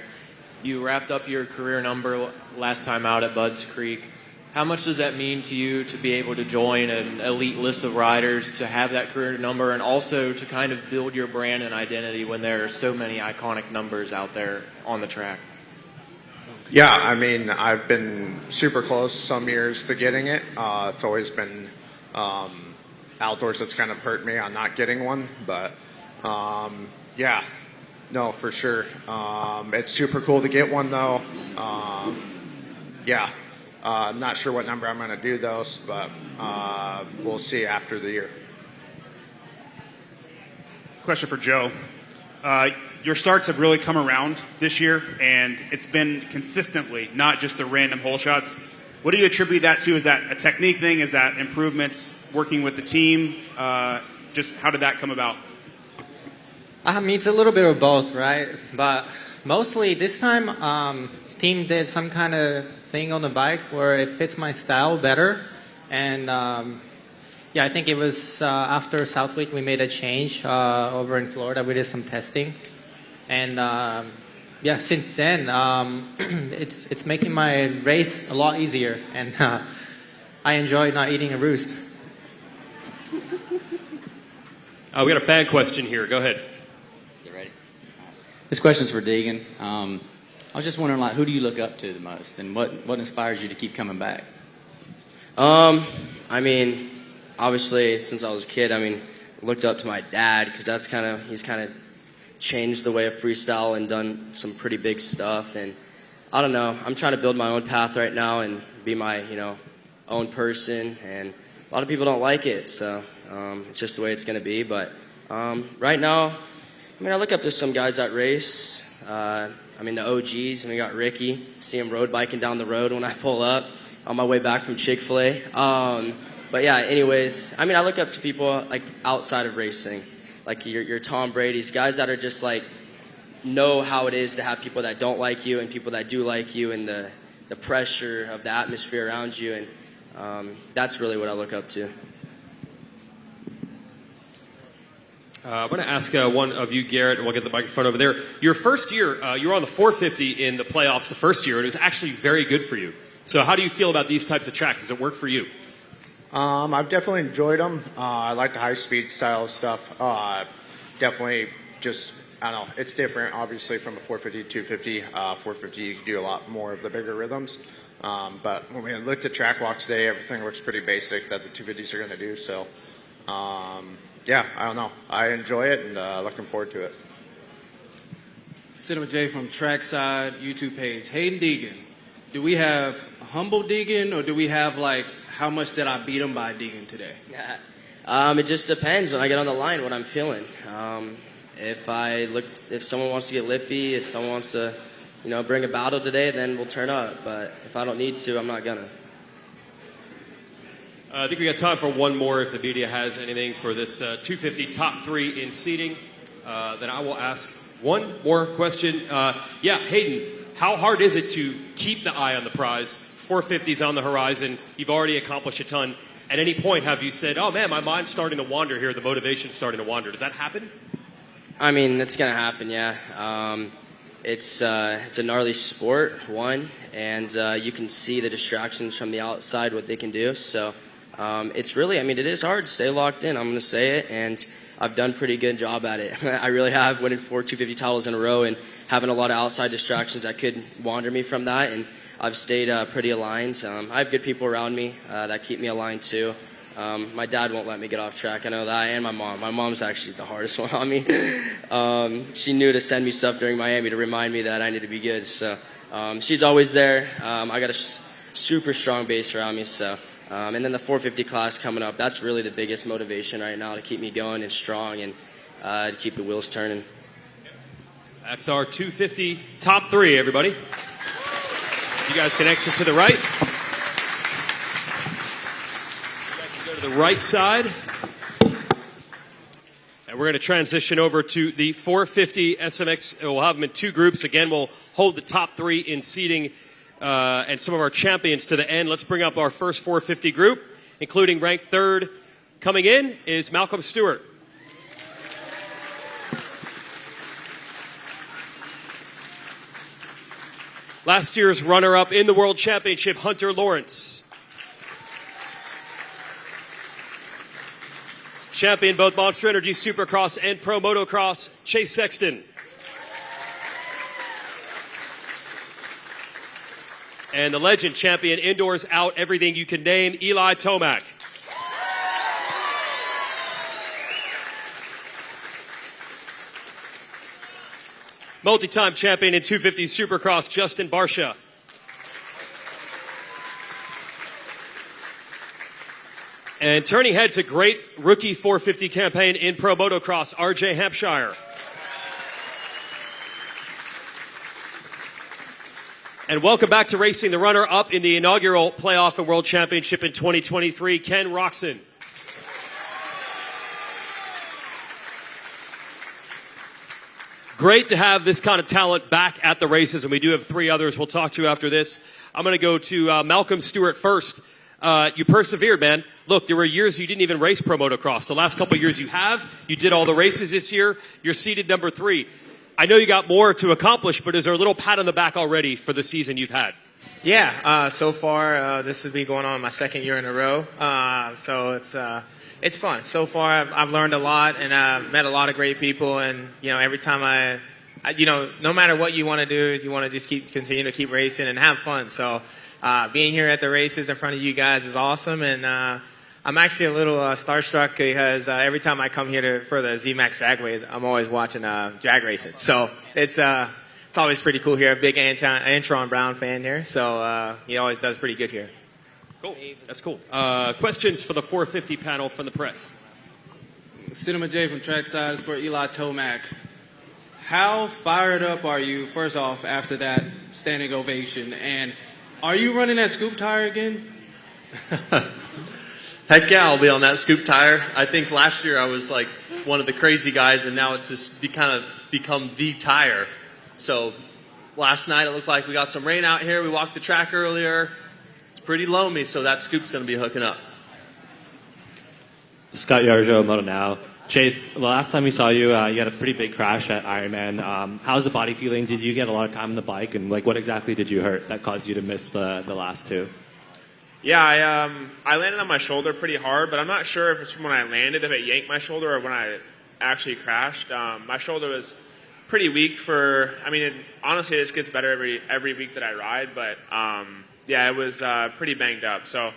You wrapped up your career number last time out at Budds Creek. How much does that mean to you to be able to join an elite list of riders, to have that career number, and also to kind of build your brand and identity when there are so many iconic numbers out there on the track? Yeah, I mean, I've been super close some years to getting it. It's always been outdoors that's kind of hurt me on not getting one. But, yeah, no, for sure. It's super cool to get one, though. Yeah, I'm not sure what number I'm going to do, though, but we'll see after the year. Question for Joe. Your starts have really come around this year, and it's been consistently, not just the random hole shots. What do you attribute that to? Is that a technique thing? Is that improvements working with the team? Just how did that come about? I mean, it's a little bit of both, right? But mostly this time, team did some kind of thing on the bike where it fits my style better. And yeah, I think it was after South Week we made a change over in Florida. We did some testing. And yeah, since then, it's making my race a lot easier. And I enjoy not eating a roost. We got a fan question here. Go ahead. Is it ready? This question's for Deegan. I was just wondering, like, who do you look up to the most, and what inspires you to keep coming back? I mean, obviously, since I was a kid, I mean, looked up to my dad because he's kind of changed the way of freestyle and done some pretty big stuff. And I don't know, I'm trying to build my own path right now and be my, own person. And a lot of people don't like it, so it's just the way it's going to be. But right now, I mean, I look up to some guys that race. I mean, the OGs. I mean, we got Ricky. See him road biking down the road when I pull up on my way back from Chick-fil-A. But yeah, anyways, I mean, I look up to people like outside of racing, like your Tom Brady's, guys that are just like know how it is to have people that don't like you and people that do like you, and the pressure of the atmosphere around you, and that's really what I look up to. I'm going to ask one of you, Garrett, and we'll get the microphone over there. Your first year, you were on the 450 in the playoffs the first year, and it was actually very good for you. So how do you feel about these types of tracks? Does it work for you? I've definitely enjoyed them. I like the high-speed style of stuff. Definitely just, I don't know, it's different, obviously, from a 450 to 250. 450, you can do a lot more of the bigger rhythms. But when we looked at track walk today, everything looks pretty basic that the 250s are going to do. So, yeah, I don't know. I enjoy it and looking forward to it. Cinema J from Trackside YouTube page. Hayden Deegan, do we have a humble Deegan, or do we have like how much did I beat him by Deegan today? It just depends when I get on the line what I'm feeling. If someone wants to get lippy, if someone wants to, bring a battle today, then we'll turn up. But if I don't need to, I'm not gonna. I think we got time for one more if the media has anything for this 250 top 3 in seeding. Then I will ask one more question. Hayden, how hard is it to keep the eye on the prize? 450's on the horizon. You've already accomplished a ton. At any point, have you said, oh, man, my mind's starting to wander here. The motivation's starting to wander. Does that happen? I mean, it's going to happen, yeah. It's a gnarly sport, one, and you can see the distractions from the outside, what they can do. So it's really, I mean, it is hard to stay locked in. I'm going to say it, and I've done a pretty good job at it. I really have, winning 4 250 titles in a row and having a lot of outside distractions that could wander me from that, and I've stayed pretty aligned. I have good people around me that keep me aligned too. My dad won't let me get off track, I know that, and my mom. My mom's actually the hardest one on me. She knew to send me stuff during Miami to remind me that I need to be good. So she's always there. I got a super strong base around me. So and then the 450 class coming up, that's really the biggest motivation right now to keep me going and strong and to keep the wheels turning. That's our 250 top 3, everybody. You guys can exit to the right. The right side, and we're going to transition over to the 450 SMX. We'll have them in 2 groups. Again, we'll hold the top 3 in seeding and some of our champions to the end. Let's bring up our first 450 group, including ranked 3rd. Coming in is Malcolm Stewart. Last year's runner-up in the World Championship, Hunter Lawrence. Champion both Monster Energy Supercross and Pro Motocross, Chase Sexton. And the legend champion indoors out everything you can name, Eli Tomac. Multi-time champion in 250 Supercross, Justin Barsha. And turning heads, a great rookie 450 campaign in Pro Motocross, RJ Hampshire. And welcome back to racing, the runner-up in the inaugural playoff and World Championship in 2023, Ken Roxon. Great to have this kind of talent back at the races, and we do have 3 others we'll talk to after this. I'm going to go to Malcolm Stewart first. You persevered, man. Look, there were years you didn't even race Pro Motocross. The last couple of years you have. You did all the races this year. You're seeded number 3. I know you got more to accomplish, but is there a little pat on the back already for the season you've had? Yeah, so far this has been going on my 2nd year in a row. So it's fun. So far I've learned a lot and I've met a lot of great people. And every time I no matter what you want to do, you want to just continue to keep racing and have fun. So being here at the races in front of you guys is awesome, and I'm actually a little starstruck because every time I come here for the ZMAX Dragways, I'm always watching drag racing. So it's always pretty cool here. A big Antron Brown fan here, so he always does pretty good here. Cool. That's cool. Questions for the 450 panel from the press? Cinema J from Trackside is for Eli Tomac. How fired up are you, first off, after that standing ovation? And are you running that scoop tire again? Heck yeah, I'll be on that scoop tire. I think last year I was like one of the crazy guys, and now it's just kind of become the tire. So last night it looked like we got some rain out here. We walked the track earlier. It's pretty loamy, so that scoop's going to be hooking up. Scott Yarjo, Moto Now. Chase, the last time we saw you, you had a pretty big crash at Ironman. How's the body feeling? Did you get a lot of time on the bike? And what exactly did you hurt that caused you to miss the last 2? Yeah, I landed on my shoulder pretty hard, but I'm not sure if it's from when I landed, if it yanked my shoulder, or when I actually crashed. My shoulder was pretty weak honestly, this gets better every week that I ride, but it was pretty banged up. So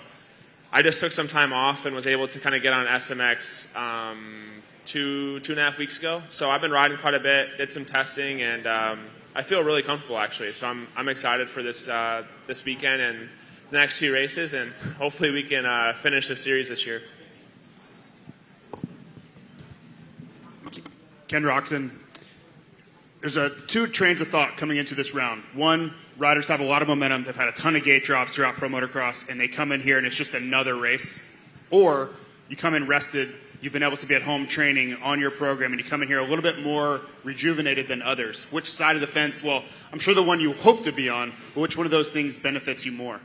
I just took some time off and was able to kind of get on SMX 2.5 weeks ago. So I've been riding quite a bit, did some testing, and I feel really comfortable actually. So I'm excited for this weekend and the next 2 races, and hopefully we can finish the series this year. Ken Roxon, there's 2 trains of thought coming into this round. One, riders have a lot of momentum. They've had a ton of gate drops throughout Pro Motocross, and they come in here and it's just another race. or you come in rested, you've been able to be at home training on your program, and you come in here a little bit more rejuvenated than others? Which side of the fence, well, I'm sure the one you hope to be on, but which one of those things benefits you more?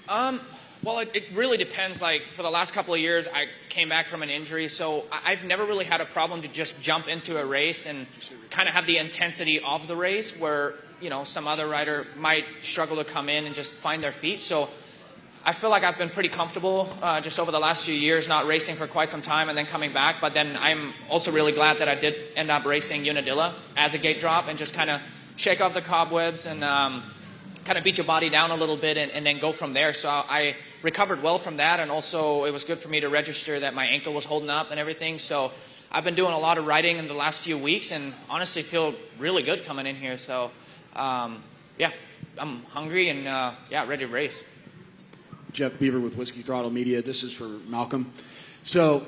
Well, it really depends. Like, for the last couple of years, I came back from an injury, so I've never really had a problem to just jump into a race and kind of have the intensity of the race where, you know, some other rider might struggle to come in and just find their feet. So I feel like I've been pretty comfortable just over the last few years, not racing for quite some time and then coming back. But then I'm also really glad that I did end up racing Unadilla as a gate drop and just kind of shake off the cobwebs and kind of beat your body down a little bit and then go from there. So I recovered well from that, and also it was good for me to register that my ankle was holding up and everything. So I've been doing a lot of riding in the last few weeks and honestly feel really good coming in here. So yeah, I'm hungry and yeah, ready to race. Jeff Bieber with Whiskey Throttle Media. This is for Malcolm. So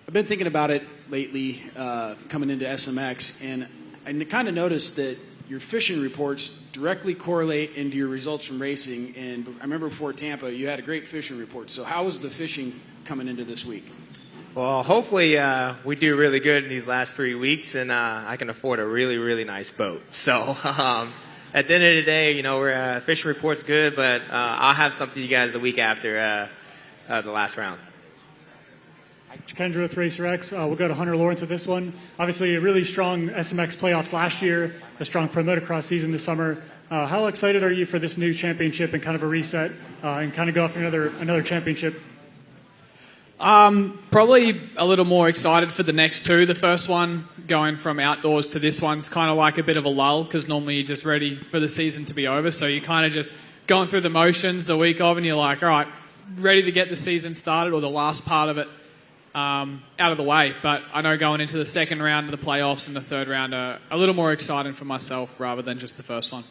I've been thinking about it lately, coming into SMX, and I kind of noticed that your fishing reports directly correlate into your results from racing. And I remember before Tampa, you had a great fishing report. So how was the fishing coming into this week? Well, hopefully we do really good in these last 3 weeks, and I can afford a really, really nice boat. So at the end of the day, you know, we're fishing report's good, but I'll have something to you guys the week after the last round. Kendra with Racer X. We'll go to Hunter Lawrence with this one. Obviously, a really strong SMX playoffs last year, a strong pro motocross season this summer. How excited are you for this new championship and kind of a reset and kind of go after another championship? Probably a little more excited for the next two. The first one, going from outdoors to this one's kind of like a bit of a lull because normally you're just ready for the season to be over. So you're kind of just going through the motions the week of and you're like, all right, ready to get the season started or the last part of it out of the way. But I know going into the second round of the playoffs and the third round are a little more exciting for myself rather than just the first one.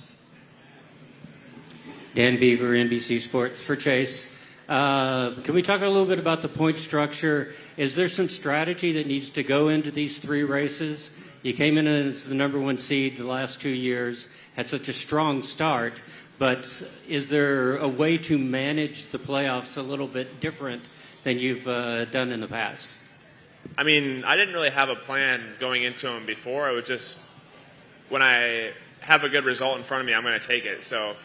Dan Beaver, NBC Sports for Chase. Can we talk a little bit about the point structure? Is there some strategy that needs to go into these three races? You came in as the number one seed the last 2 years, had such a strong start, but is there a way to manage the playoffs a little bit different than you've done in the past? I mean, I didn't really have a plan going into them before. I would just, when I have a good result in front of me, I'm going to take it. So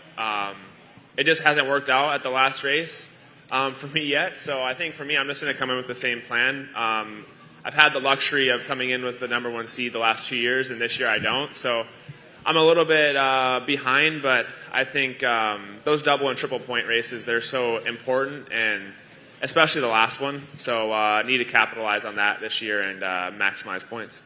it just hasn't worked out at the last race for me yet. So I think for me, I'm just going to come in with the same plan. I've had the luxury of coming in with the number one seed the last 2 years, and this year I don't. So I'm a little bit behind, but I think those double and triple point races, they're so important, and especially the last one. So I need to capitalize on that this year and maximize points.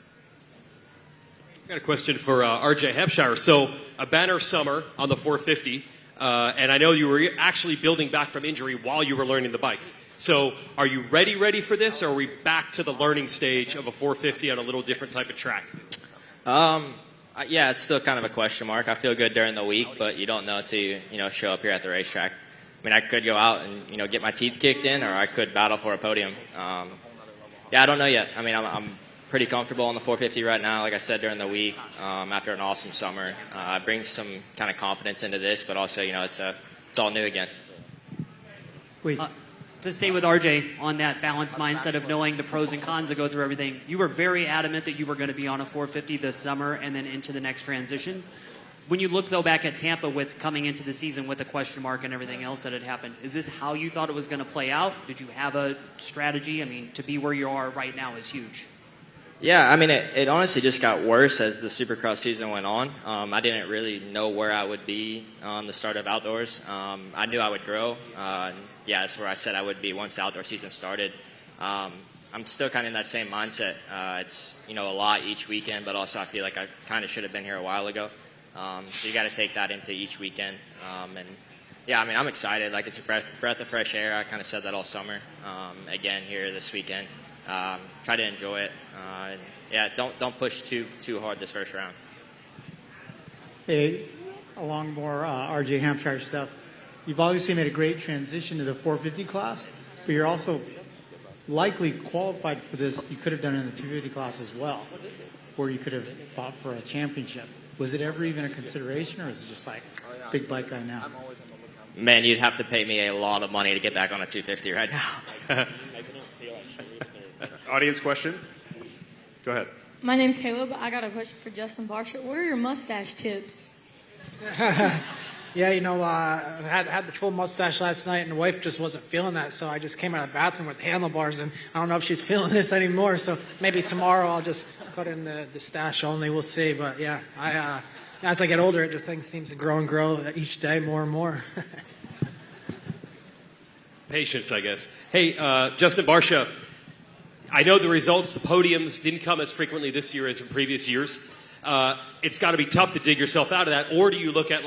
I've got a question for RJ Hampshire. So a banner summer on the 450, and I know you were actually building back from injury while you were learning the bike. So are you ready for this, or are we back to the learning stage of a 450 on a little different type of track? Yeah, it's still kind of a question mark. I feel good during the week, but you don't know until you show up here at the racetrack. I mean, I could go out and get my teeth kicked in, or I could battle for a podium. Yeah, I don't know yet. I mean, I'm pretty comfortable on the 450 right now. Like I said during the week, after an awesome summer, I bring some kind of confidence into this, but also it's all new again. To stay with RJ on that balanced mindset of knowing the pros and cons that go through everything, you were very adamant that you were going to be on a 450 this summer and then into the next transition. When you look, though, back at Tampa with coming into the season with a question mark and everything else that had happened, is this how you thought it was going to play out? Did you have a strategy? I mean, to be where you are right now is huge. Yeah, I mean, it honestly just got worse as the Supercross season went on. I didn't really know where I would be on the start of outdoors. I knew I would grow. Yeah, that's where I said I would be once the outdoor season started. I'm still kind of in that same mindset. It's, a lot each weekend, but also I feel like I kind of should have been here a while ago. So you got to take that into each weekend. And yeah, I mean, I'm excited. Like, it's a breath of fresh air. I kind of said that all summer. Again, here this weekend. Try to enjoy it. And yeah, don't push too hard this first round. Hey, along more RJ Hampshire stuff. You've obviously made a great transition to the 450 class, but you're also likely qualified for this. You could have done it in the 250 class as well, where you could have fought for a championship. Was it ever even a consideration, or is it just like big bike guy now? Man, you'd have to pay me a lot of money to get back on a 250 right now. Audience question. Go ahead. My name's Caleb. I got a question for Justin Barsha. What are your mustache tips? Yeah, I had the full mustache last night, and the wife just wasn't feeling that, so I just came out of the bathroom with handlebars, and I don't know if she's feeling this anymore, so maybe tomorrow I'll just put in the stash only. We'll see, but yeah, as I get older, it just things seems to grow and grow each day more and more. Patience, I guess. Hey, Justin Barsha, I know the results, the podiums didn't come as frequently this year as in previous years. It's got to be tough to dig yourself out of that, or do you look at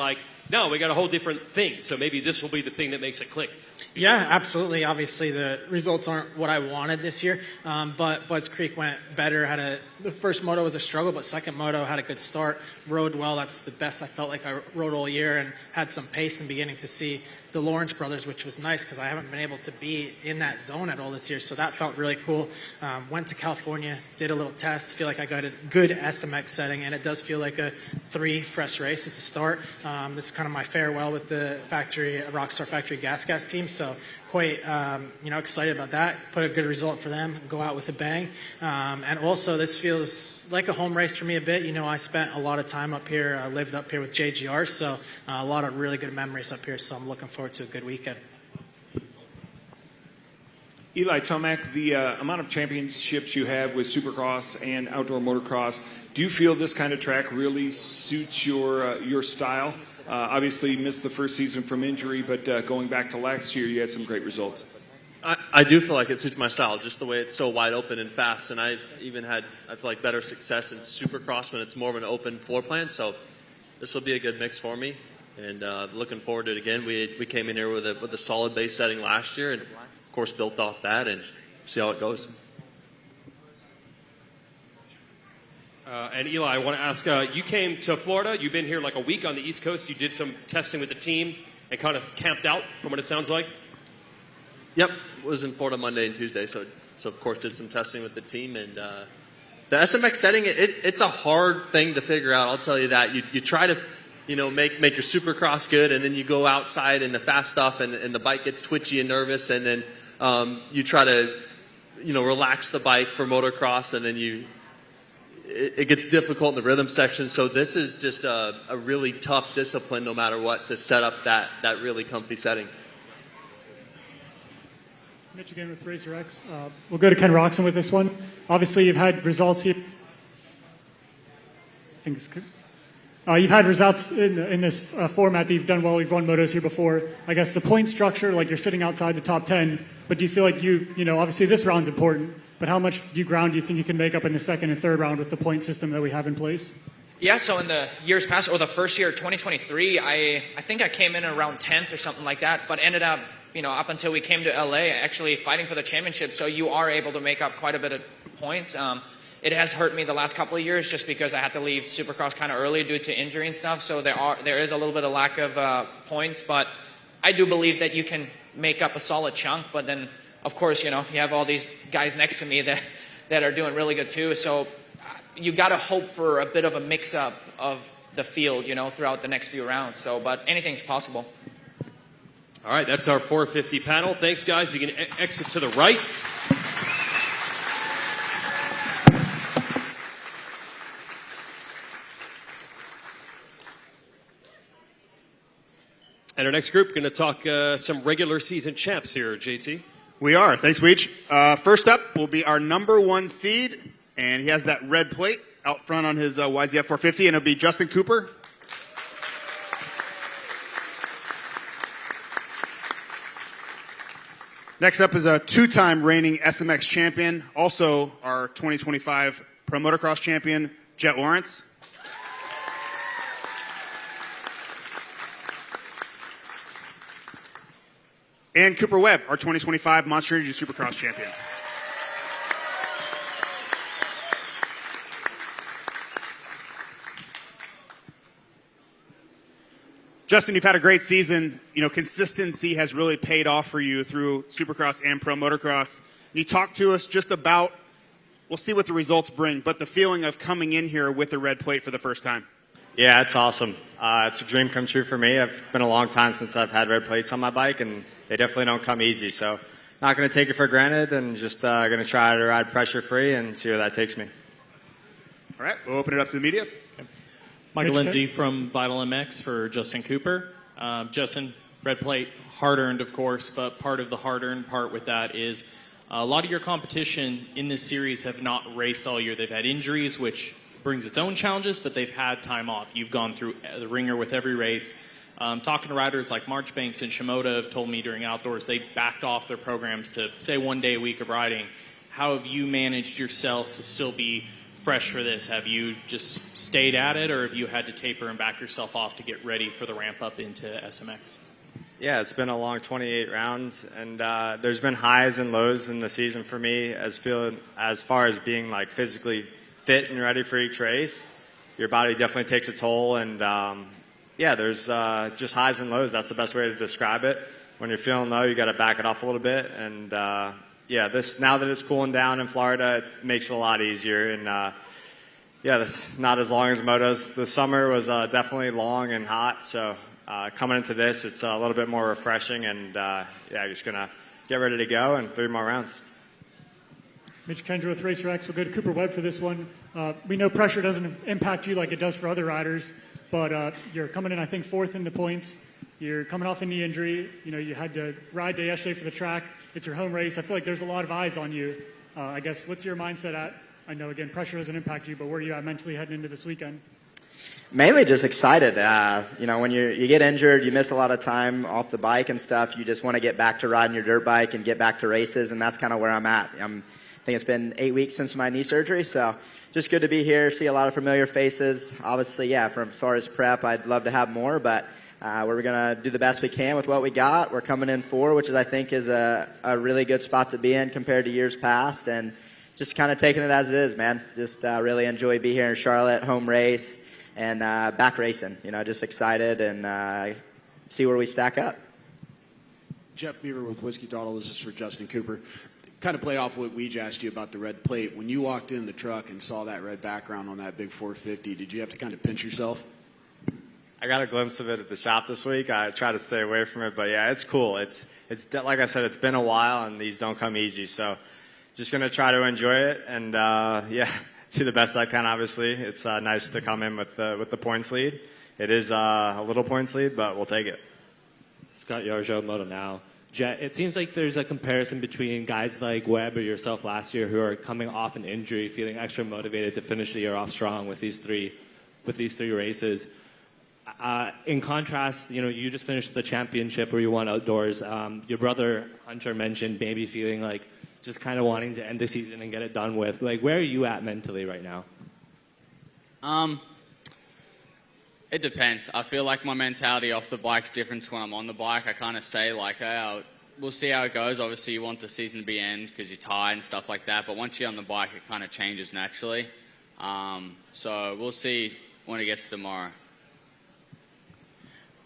no, we got a whole different thing, so maybe this will be the thing that makes it click? Yeah, absolutely. Obviously, the results aren't what I wanted this year, but Budds Creek went better. The first moto was a struggle, but second moto had a good start, rode well. That's the best I felt like I rode all year, and had some pace and beginning to see the Lawrence brothers, which was nice because I haven't been able to be in that zone at all this year, so that felt really cool. Went to California, did a little test, feel like I got a good SMX setting, and it does feel like a 3 fresh races to start. This is kind of my farewell with the Rockstar Factory Gas team, so quite excited about that. Put a good result for them, go out with a bang. And also this feels like a home race for me a bit. I spent a lot of time up here, lived up here with JGR, so a lot of really good memories up here, so I'm looking forward to a good weekend. Eli Tomac, the amount of championships you have with Supercross and outdoor motocross, do you feel this kind of track really suits your style? Obviously, you missed the first season from injury, but going back to last year, you had some great results. I do feel like it suits my style, just the way it's so wide open and fast. And I've even had, I feel like, better success in Supercross when it's more of an open floor plan. So this will be a good mix for me. And looking forward to it again. We came in here with a solid base setting last year, and of course built off that, and see how it goes. And Eli, I want to ask, you came to Florida. You've been here like a week on the East Coast. You did some testing with the team and kind of camped out, from what it sounds like. Yep, was in Florida Monday and Tuesday, so of course did some testing with the team. And the SMX setting, it's a hard thing to figure out. I'll tell you that. You try to make your Supercross good, and then you go outside in the fast stuff, and the bike gets twitchy and nervous, and then you try to relax the bike for motocross, and then it gets difficult in the rhythm section. So this is just a really tough discipline, no matter what, to set up that really comfy setting. Mitch again with Racer X. We'll go to Ken Roxon with this one. Obviously, you've had results here. I think it's good. You've had results in this format that you've done well. You've won motos here before. I guess the point structure, like you're sitting outside the top 10, but do you feel like obviously this round's important, but how much ground do you think you can make up in the second and third round with the point system that we have in place? Yeah, so in the years past, or the first year, 2023, I think I came in around 10th or something like that, but ended up, up until we came to LA, actually fighting for the championship, so you are able to make up quite a bit of points. It has hurt me the last couple of years just because I had to leave Supercross kind of early due to injury and stuff. So there is a little bit of lack of points, but I do believe that you can make up a solid chunk. But then, of course, you have all these guys next to me that are doing really good too. So you got to hope for a bit of a mix-up of the field, throughout the next few rounds. So, but anything's possible. All right, that's our 450 panel. Thanks, guys. You can exit to the right. And our next group, going to talk some regular season champs here, JT. We are. Thanks, Weech. First up will be our number 1 seed, and he has that red plate out front on his YZF 450, and it'll be Justin Cooper. Next up is a 2-time reigning SMX champion, also our 2025 Pro Motocross champion, Jet Lawrence. And Cooper Webb, our 2025 Monster Energy Supercross champion. Justin, you've had a great season. Consistency has really paid off for you through Supercross and Pro Motocross. Can you talk to us just about, we'll see what the results bring, but the feeling of coming in here with the red plate for the first time? Yeah, it's awesome. It's a dream come true for me. It's been a long time since I've had red plates on my bike, and they definitely don't come easy. So not going to take it for granted and just going to try to ride pressure free and see where that takes me. All right, we'll open it up to the media. Michael Lindsay from Vital MX for Justin Cooper. Justin, red plate, hard-earned, of course, but part of the hard-earned part with that is a lot of your competition in this series have not raced all year. They've had injuries, which brings its own challenges, but they've had time off. You've gone through the ringer with every race. Talking to riders like Marchbanks and Shimoda have told me during Outdoors they backed off their programs to, say, 1 day a week of riding. How have you managed yourself to still be fresh for this? Have you just stayed at it, or have you had to taper and back yourself off to get ready for the ramp up into SMX? Yeah, it's been a long 28 rounds, and there's been highs and lows in the season for me as far as being like physically fit and ready for each race. Your body definitely takes a toll, and yeah, there's just highs and lows. That's the best way to describe it. When you're feeling low, you got to back it off a little bit, and yeah, now that it's cooling down in Florida, it makes it a lot easier. And yeah, that's not as long as motos. The summer was definitely long and hot, so coming into this, it's a little bit more refreshing. And yeah, just gonna get ready to go and 3 more rounds. Mitch Kendra with Racer X. We'll go to Cooper Webb for this one. We know pressure doesn't impact you like it does for other riders, but you're coming in, I think, 4th in the points. You're coming off a knee injury. You know, you had to ride day yesterday for the track. It's your home race. I feel like there's a lot of eyes on you. I guess, what's your mindset at? I know, again, pressure doesn't impact you, but where are you at mentally heading into this weekend? Mainly just excited. You know, when you get injured, you miss a lot of time off the bike and stuff. You just want to get back to riding your dirt bike and get back to races, and that's kind of where I'm at. I think it's been 8 weeks since my knee surgery, so just good to be here, see a lot of familiar faces. Obviously, yeah, from as far as prep, I'd love to have more, but we're going to do the best we can with what we got. We're coming in 4, which I think is a really good spot to be in compared to years past, and just kind of taking it as it is, man. Just really enjoy being here in Charlotte, home race, and back racing. You know, just excited and see where we stack up. Jeff Beaver with Whiskey Throttle. This is for Justin Cooper. Kind of play off what we asked you about the red plate. When you walked in the truck and saw that red background on that big 450, did you have to kind of pinch yourself? I got a glimpse of it at the shop this week. I try to stay away from it, but yeah, it's cool. It's like I said, it's been a while, and these don't come easy. So just going to try to enjoy it and, yeah, do the best I can, obviously. It's nice to come in with the points lead. It is a little points lead, but we'll take it. Scott Yarjo, Moto Now. Jet, it seems like there's a comparison between guys like Webb or yourself last year who are coming off an injury, feeling extra motivated to finish the year off strong with these three races. In contrast, you know, you just finished the championship where you won outdoors. Your brother Hunter mentioned maybe feeling like just kind of wanting to end the season and get it done with. Like, where are you at mentally right now? It depends. I feel like my mentality off the bike's different to when I'm on the bike. I kind of say, like, we'll see how it goes. Obviously, you want the season to be end because you're tired and stuff like that. But once you get on the bike, it kind of changes naturally. So we'll see when it gets to tomorrow.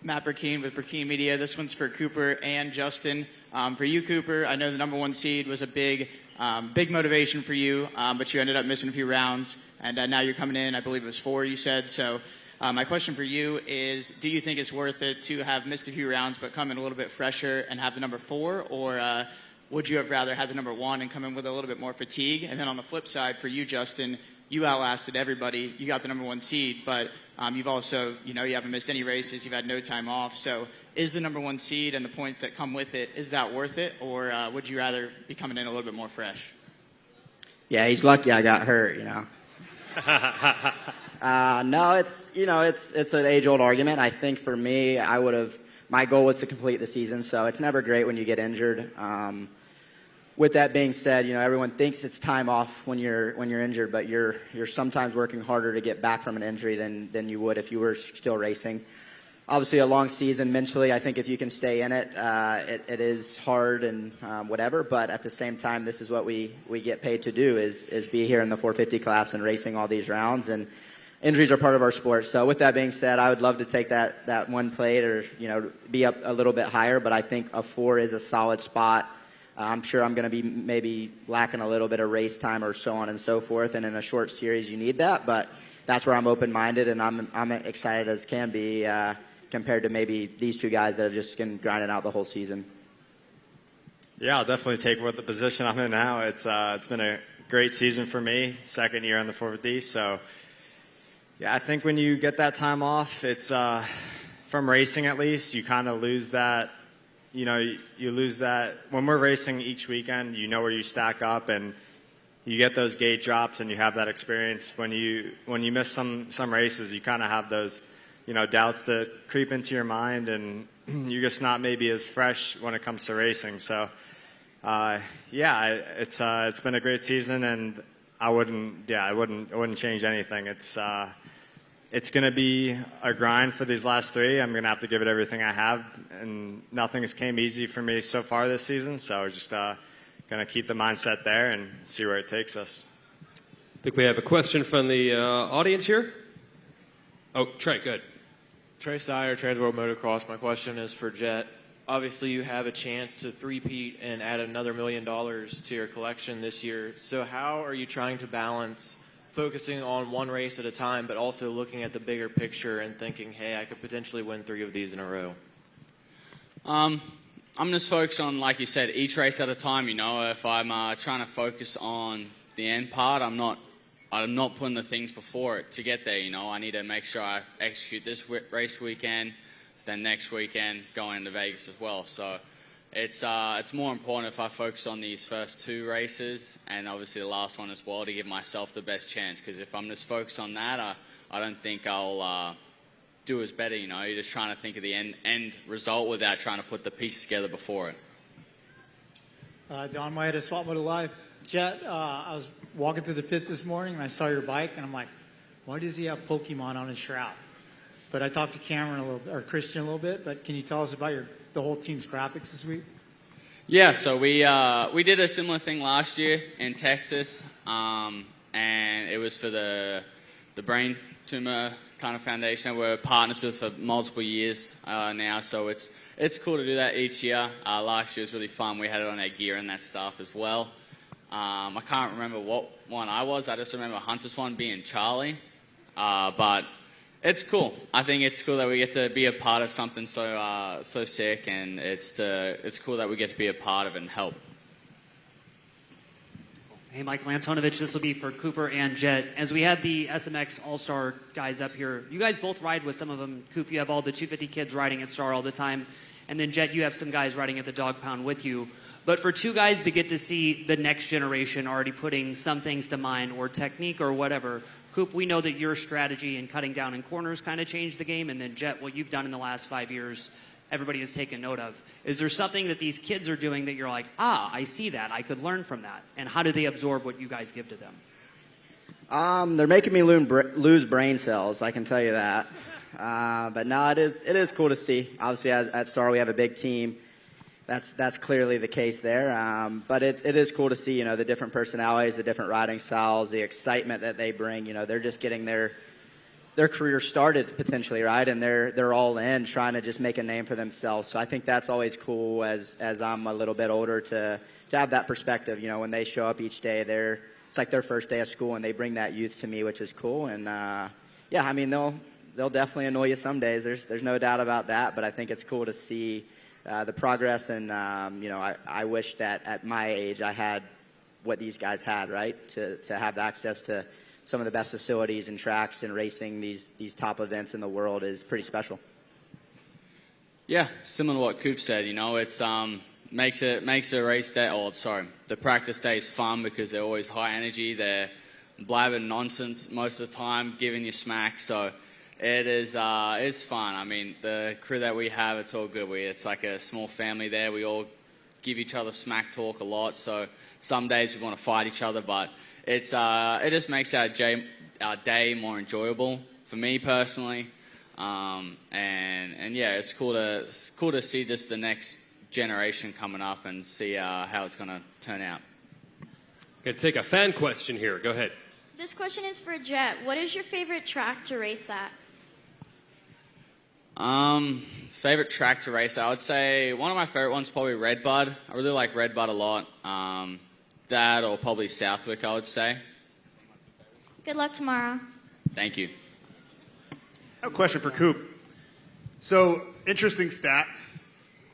Matt Burkeen with Burkeen Media. This one's for Cooper and Justin. For you, Cooper, I know the #1 seed was a big motivation for you, but you ended up missing a few rounds. And now you're coming in, I believe it was 4, you said. So my question for you is, do you think it's worth it to have missed a few rounds but come in a little bit fresher and have the #4? Or would you have rather had the #1 and come in with a little bit more fatigue? And then on the flip side, for you, Justin, you outlasted everybody. You got the #1 seed, but you've also, you haven't missed any races. You've had no time off. So is the #1 seed and the points that come with it, is that worth it? Or would you rather be coming in a little bit more fresh? Yeah, he's lucky I got hurt, No, it's an age-old argument. I think for me, my goal was to complete the season, so it's never great when you get injured. With that being said, everyone thinks it's time off when you're injured, but you're sometimes working harder to get back from an injury than you would if you were still racing. Obviously, a long season mentally, I think if you can stay in it, it is hard and whatever. But at the same time, this is what we get paid to do is be here in the 450 class and racing all these rounds. And injuries are part of our sport. So with that being said, I would love to take that one plate or be up a little bit higher. But I think a 4 is a solid spot. I'm sure I'm going to be maybe lacking a little bit of race time or so on and so forth. And in a short series, you need that. But that's where I'm open-minded and I'm excited as can be compared to maybe these two guys that have just been grinding out the whole season. Yeah, I'll definitely take what the position I'm in now. It's been a great season for me, second year on the 450. So, yeah, I think when you get that time off, it's from racing at least, you kind of lose that. You know, you lose that when we're racing each weekend. You know where you stack up, and you get those gate drops, and you have that experience. When you miss some races, you kind of have those, doubts that creep into your mind, and you're just not maybe as fresh when it comes to racing. So, it's been a great season, and I wouldn't change anything. It's going to be a grind for these last three. I'm going to have to give it everything I have, and nothing has came easy for me so far this season. So just going to keep the mindset there and see where it takes us. I think we have a question from the audience here. Oh, Trey, good. Trey Steyer, Trans World Motocross. My question is for Jet. Obviously, you have a chance to three-peat and add another $1 million to your collection this year. So how are you trying to balance focusing on one race at a time, but also looking at the bigger picture and thinking, hey, I could potentially win 3 of these in a row? I'm just focused on, like you said, each race at a time. If I'm trying to focus on the end part, I'm not putting the things before it to get there. I need to make sure I execute this race weekend, then next weekend going into Vegas as well. So it's more important if I focus on these first 2 races and obviously the last one as well to give myself the best chance. Because if I'm just focused on that, I don't think I'll do as better. You're just trying to think of the end result without trying to put the pieces together before it. Don White at Swap Moto Live. Jet, I was walking through the pits this morning and I saw your bike and I'm like, why does he have Pokemon on his shroud? But I talked to Cameron or Christian a little bit, but can you tell us about the whole team's graphics this week? Yeah, so we did a similar thing last year in Texas, and it was for the Brain Tumor kind of foundation that we're partners with for multiple years now. So it's cool to do that each year. Last year was really fun. We had it on our gear and that stuff as well. I can't remember what one I was. I just remember Hunter's one being Charlie, but it's cool. I think it's cool that we get to be a part of something so sick, and it's cool that we get to be a part of it and help. Hey, Michael Antonovich, this will be for Cooper and Jet. As we had the SMX All-Star guys up here, you guys both ride with some of them. Coop, you have all the 250 kids riding at Star all the time. And then Jet, you have some guys riding at the Dog Pound with you. But for 2 guys that get to see the next generation already putting some things to mind, or technique or whatever, Coop, we know that your strategy in cutting down in corners kind of changed the game. And then Jet, what you've done in the last 5 years, everybody has taken note of. Is there something that these kids are doing that you're like, I see that, I could learn from that? And how do they absorb what you guys give to them? They're making me lose brain cells, I can tell you that. But no, it is cool to see. Obviously, at Star, we have a big team. That's clearly the case there. But it is cool to see, the different personalities, the different riding styles, the excitement that they bring. They're just getting their career started potentially, right? And they're all in, trying to just make a name for themselves. So I think that's always cool as I'm a little bit older to have that perspective. When they show up each day, it's like their first day of school, and they bring that youth to me, which is cool. And they'll definitely annoy you some days. There's no doubt about that. But I think it's cool to see the progress. And I wish that at my age I had what these guys had, right? To have access to some of the best facilities and tracks and racing these top events in the world is pretty special. Yeah, similar to what Coop said. It's makes the race day. The practice days fun because they're always high energy. They're blabbing nonsense most of the time, giving you smack. So it's fun. I mean, the crew that we have, it's all good. It's like a small family there. We all give each other smack talk a lot. So some days we want to fight each other, but it just makes our day more enjoyable for me personally. And yeah, it's cool to see the next generation coming up and see how it's going to turn out. Going to take a fan question here. Go ahead. This question is for Jet. What is your favorite track to race at? Favorite track to race at? I would say one of my favorite ones is probably Redbud. I really like Redbud a lot. That or probably Southwick, I would say. Good luck tomorrow. Thank you. I have a question for Coop. So, interesting stat.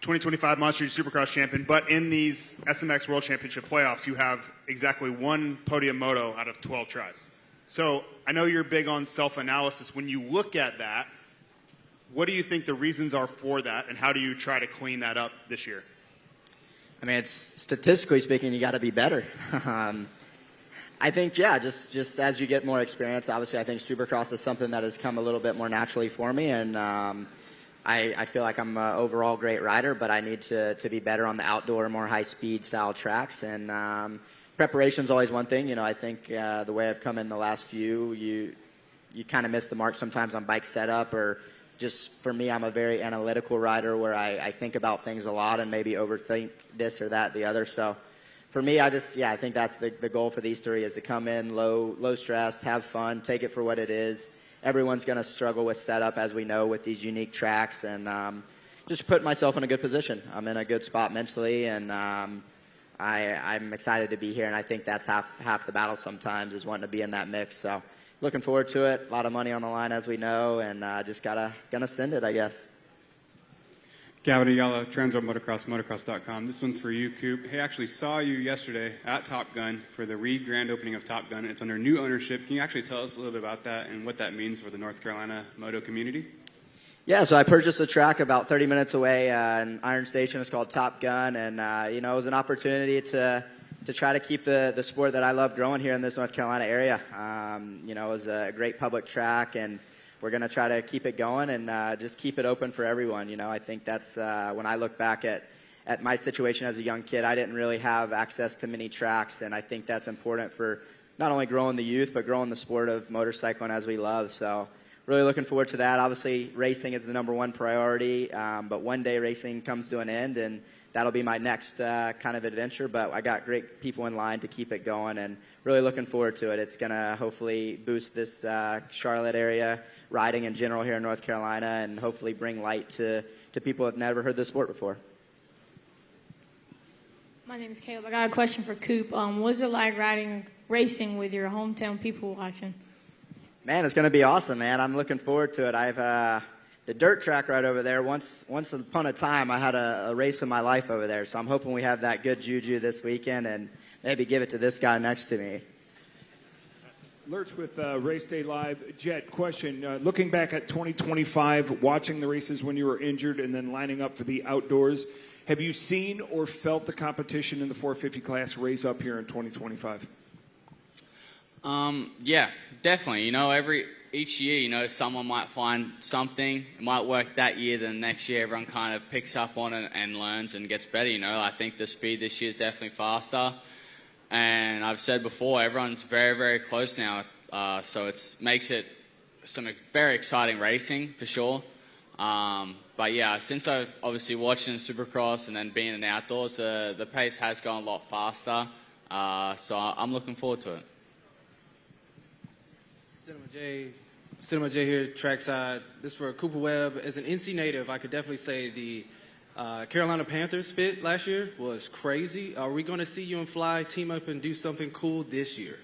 2025 Monster Energy Supercross champion, but in these SMX World Championship playoffs, you have exactly one podium moto out of 12 tries. So I know you're big on self-analysis. When you look at that, what do you think the reasons are for that, and how do you try to clean that up this year? I mean, it's statistically speaking, you got to be better. I think, yeah, just as you get more experience, obviously I think Supercross is something that has come a little bit more naturally for me, and I feel like I'm an overall great rider, but I need to be better on the outdoor, more high-speed style tracks. And preparation's always one thing. You know, I think the way I've come in the last few, you kind of miss the mark sometimes on bike setup, or just for me, I'm a very analytical rider where I think about things a lot and maybe overthink this or that, the other. So for me, I think that's the goal for these three, is to come in low stress, have fun, take it for what it is. Everyone's going to struggle with setup, as we know, with these unique tracks, and just put myself in a good position. I'm in a good spot mentally, and I'm excited to be here, and I think that's half the battle sometimes, is wanting to be in that mix. So looking forward to it. A lot of money on the line, as we know, and just gonna send it, I guess. Gavin Ayala, Transworld Motocross, motocross.com. This one's for you, Coop. Hey, I actually saw you yesterday at Top Gun for the grand opening of Top Gun. It's under new ownership. Can you actually tell us a little bit about that and what that means for the North Carolina moto community? Yeah, so I purchased a track about 30 minutes away in Iron Station. It's called Top Gun, and it was an opportunity to try to keep the sport that I love growing here in this North Carolina area. It was a great public track, and we're going to try to keep it going and just keep it open for everyone. I think that's when I look back at my situation as a young kid, I didn't really have access to many tracks, and I think that's important for not only growing the youth, but growing the sport of motorcycling as we love. So really looking forward to that. Obviously, racing is the number one priority, but one day racing comes to an end, and that'll be my next kind of adventure. But I got great people in line to keep it going, and really looking forward to it. It's going to hopefully boost this Charlotte area riding in general here in North Carolina, and hopefully bring light to people who have never heard this sport before. My name is Caleb. I got a question for Coop. What's it like racing with your hometown people watching? Man, it's going to be awesome, man. I'm looking forward to it. I've the dirt track right over there. Once upon a time, I had a race of my life over there, so I'm hoping we have that good juju this weekend and maybe give it to this guy next to me. Lurch with Race Day Live. Jet, question. Looking back at 2025, watching the races when you were injured and then lining up for the outdoors, have you seen or felt the competition in the 450 class raise up here in 2025? Yeah, definitely. Each year, someone might find something. It might work that year, then next year everyone kind of picks up on it and learns and gets better. I think the speed this year is definitely faster. And I've said before, everyone's very, very close now. So it makes it some very exciting racing for sure. But yeah, since I've obviously watched in Supercross and then being in the outdoors, the pace has gone a lot faster. So I'm looking forward to it. Cinema J here, trackside. This is for Cooper Webb. As an NC native, I could definitely say the Carolina Panthers fit last year was crazy. Are we going to see you and Fly team up and do something cool this year?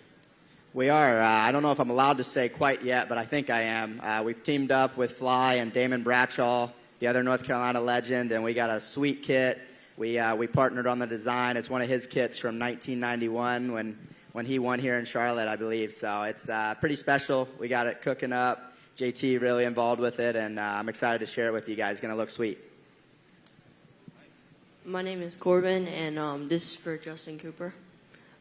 We are. I don't know if I'm allowed to say quite yet, but I think I am. We've teamed up with Fly and Damon Bradshaw, the other North Carolina legend, and we got a sweet kit. We partnered on the design. It's one of his kits from 1991 when he won here in Charlotte, I believe. So it's pretty special. We got it cooking up. JT really involved with it, and I'm excited to share it with you guys. It's going to look sweet. My name is Corbin, and this is for Justin Cooper.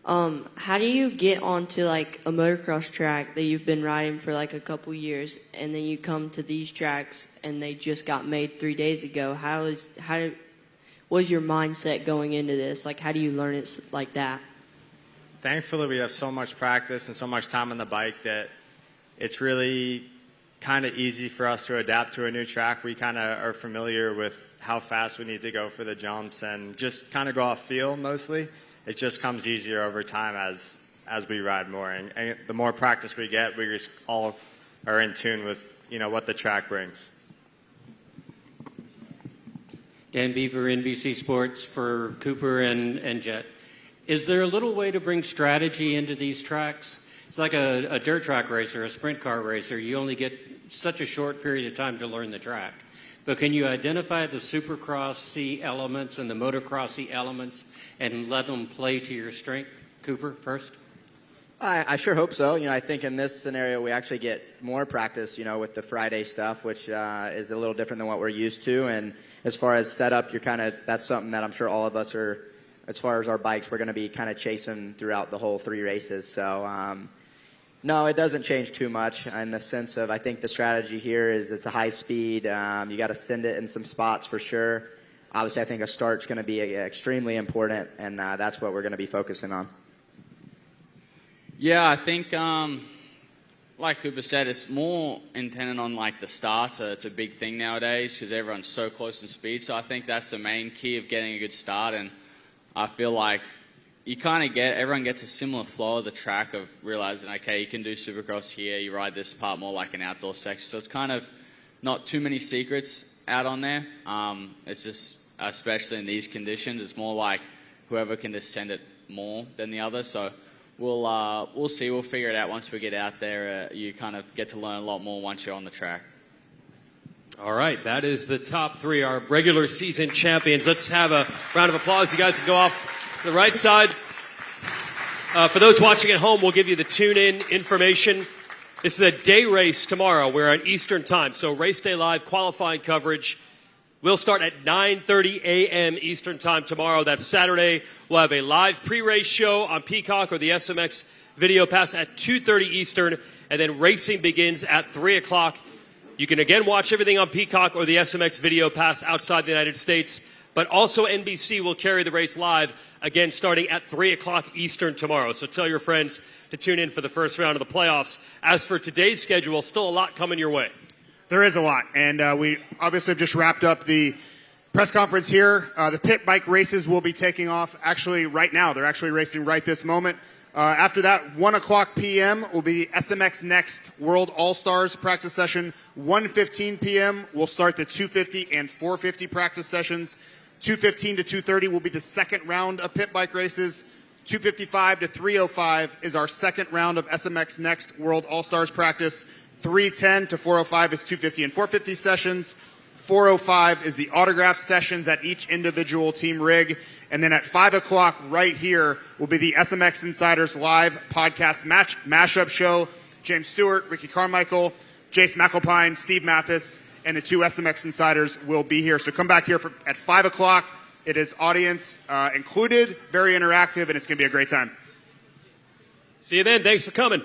How do you get onto a motocross track that you've been riding for a couple years, and then you come to these tracks and they just got made 3 days ago? What is your mindset going into this? How do you learn it like that? Thankfully, we have so much practice and so much time on the bike that it's really kind of easy for us to adapt to a new track. We kind of are familiar with how fast we need to go for the jumps and just kind of go off feel mostly. It just comes easier over time as we ride more. And the more practice we get, we just all are in tune with, what the track brings. Dan Beaver, NBC Sports, for Cooper and Jet. Is there a little way to bring strategy into these tracks? It's like a dirt track racer, a sprint car racer. You only get such a short period of time to learn the track. but can you identify the Supercross C elements and the Motocross C elements and let them play to your strength? Cooper, first. I sure hope so. I think in this scenario we actually get more practice, with the Friday stuff, which is a little different than what we're used to. And as far as setup, that's something that I'm sure all of us are, as far as our bikes, we're going to be kind of chasing throughout the whole 3 races. So, no, it doesn't change too much in the sense of, I think the strategy here is it's a high speed. You got to send it in some spots for sure. Obviously, I think a start's going to be extremely important, and that's what we're going to be focusing on. Yeah, I think, like Cooper said, it's more intended on the start. It's a big thing nowadays because everyone's so close in speed. So I think that's the main key of getting a good start. And I feel like you everyone gets a similar flow of the track of realizing, okay, you can do Supercross here. You ride this part more like an outdoor section. So it's kind of not too many secrets out on there. It's just, especially in these conditions, it's more like whoever can just send it more than the other. So we'll see. We'll figure it out once we get out there. You kind of get to learn a lot more once you're on the track. All right, that is the top 3, our regular season champions. Let's have a round of applause. You guys can go off to the right side. For those watching at home, we'll give you the tune-in information. This is a day race tomorrow. We're on Eastern time, so race day live qualifying coverage. We'll start at 9:30 a.m. Eastern time tomorrow. That's Saturday. We'll have a live pre-race show on Peacock or the SMX Video Pass at 2:30 Eastern, and then racing begins at 3 o'clock. You can again watch everything on Peacock or the SMX Video Pass outside the United States, but also NBC will carry the race live, again starting at 3 o'clock Eastern tomorrow. So tell your friends to tune in for the first round of the playoffs. As for today's schedule, still a lot coming your way. There is a lot, and we obviously have just wrapped up the press conference here. The pit bike races will be taking off actually right now. They're actually racing right this moment. After that, 1 o'clock p.m. will be SMX Next World Allstars practice session. 1:15 p.m. we'll start the 250 and 450 practice sessions. 2:15 to 2:30 will be the second round of pit bike races. 2:55 to 3:05 is our second round of SMX Next World All-Stars practice. 3:10 to 4:05 is 250 and 450 sessions. 4:05 is the autograph sessions at each individual team rig. And then at 5 o'clock right here will be the SMX Insiders live podcast mashup show. James Stewart, Ricky Carmichael, Jace McAlpine, Steve Mathis, and the 2 SMX Insiders will be here. So come back here at 5 o'clock. It is audience included, very interactive, and it's going to be a great time. See you then. Thanks for coming.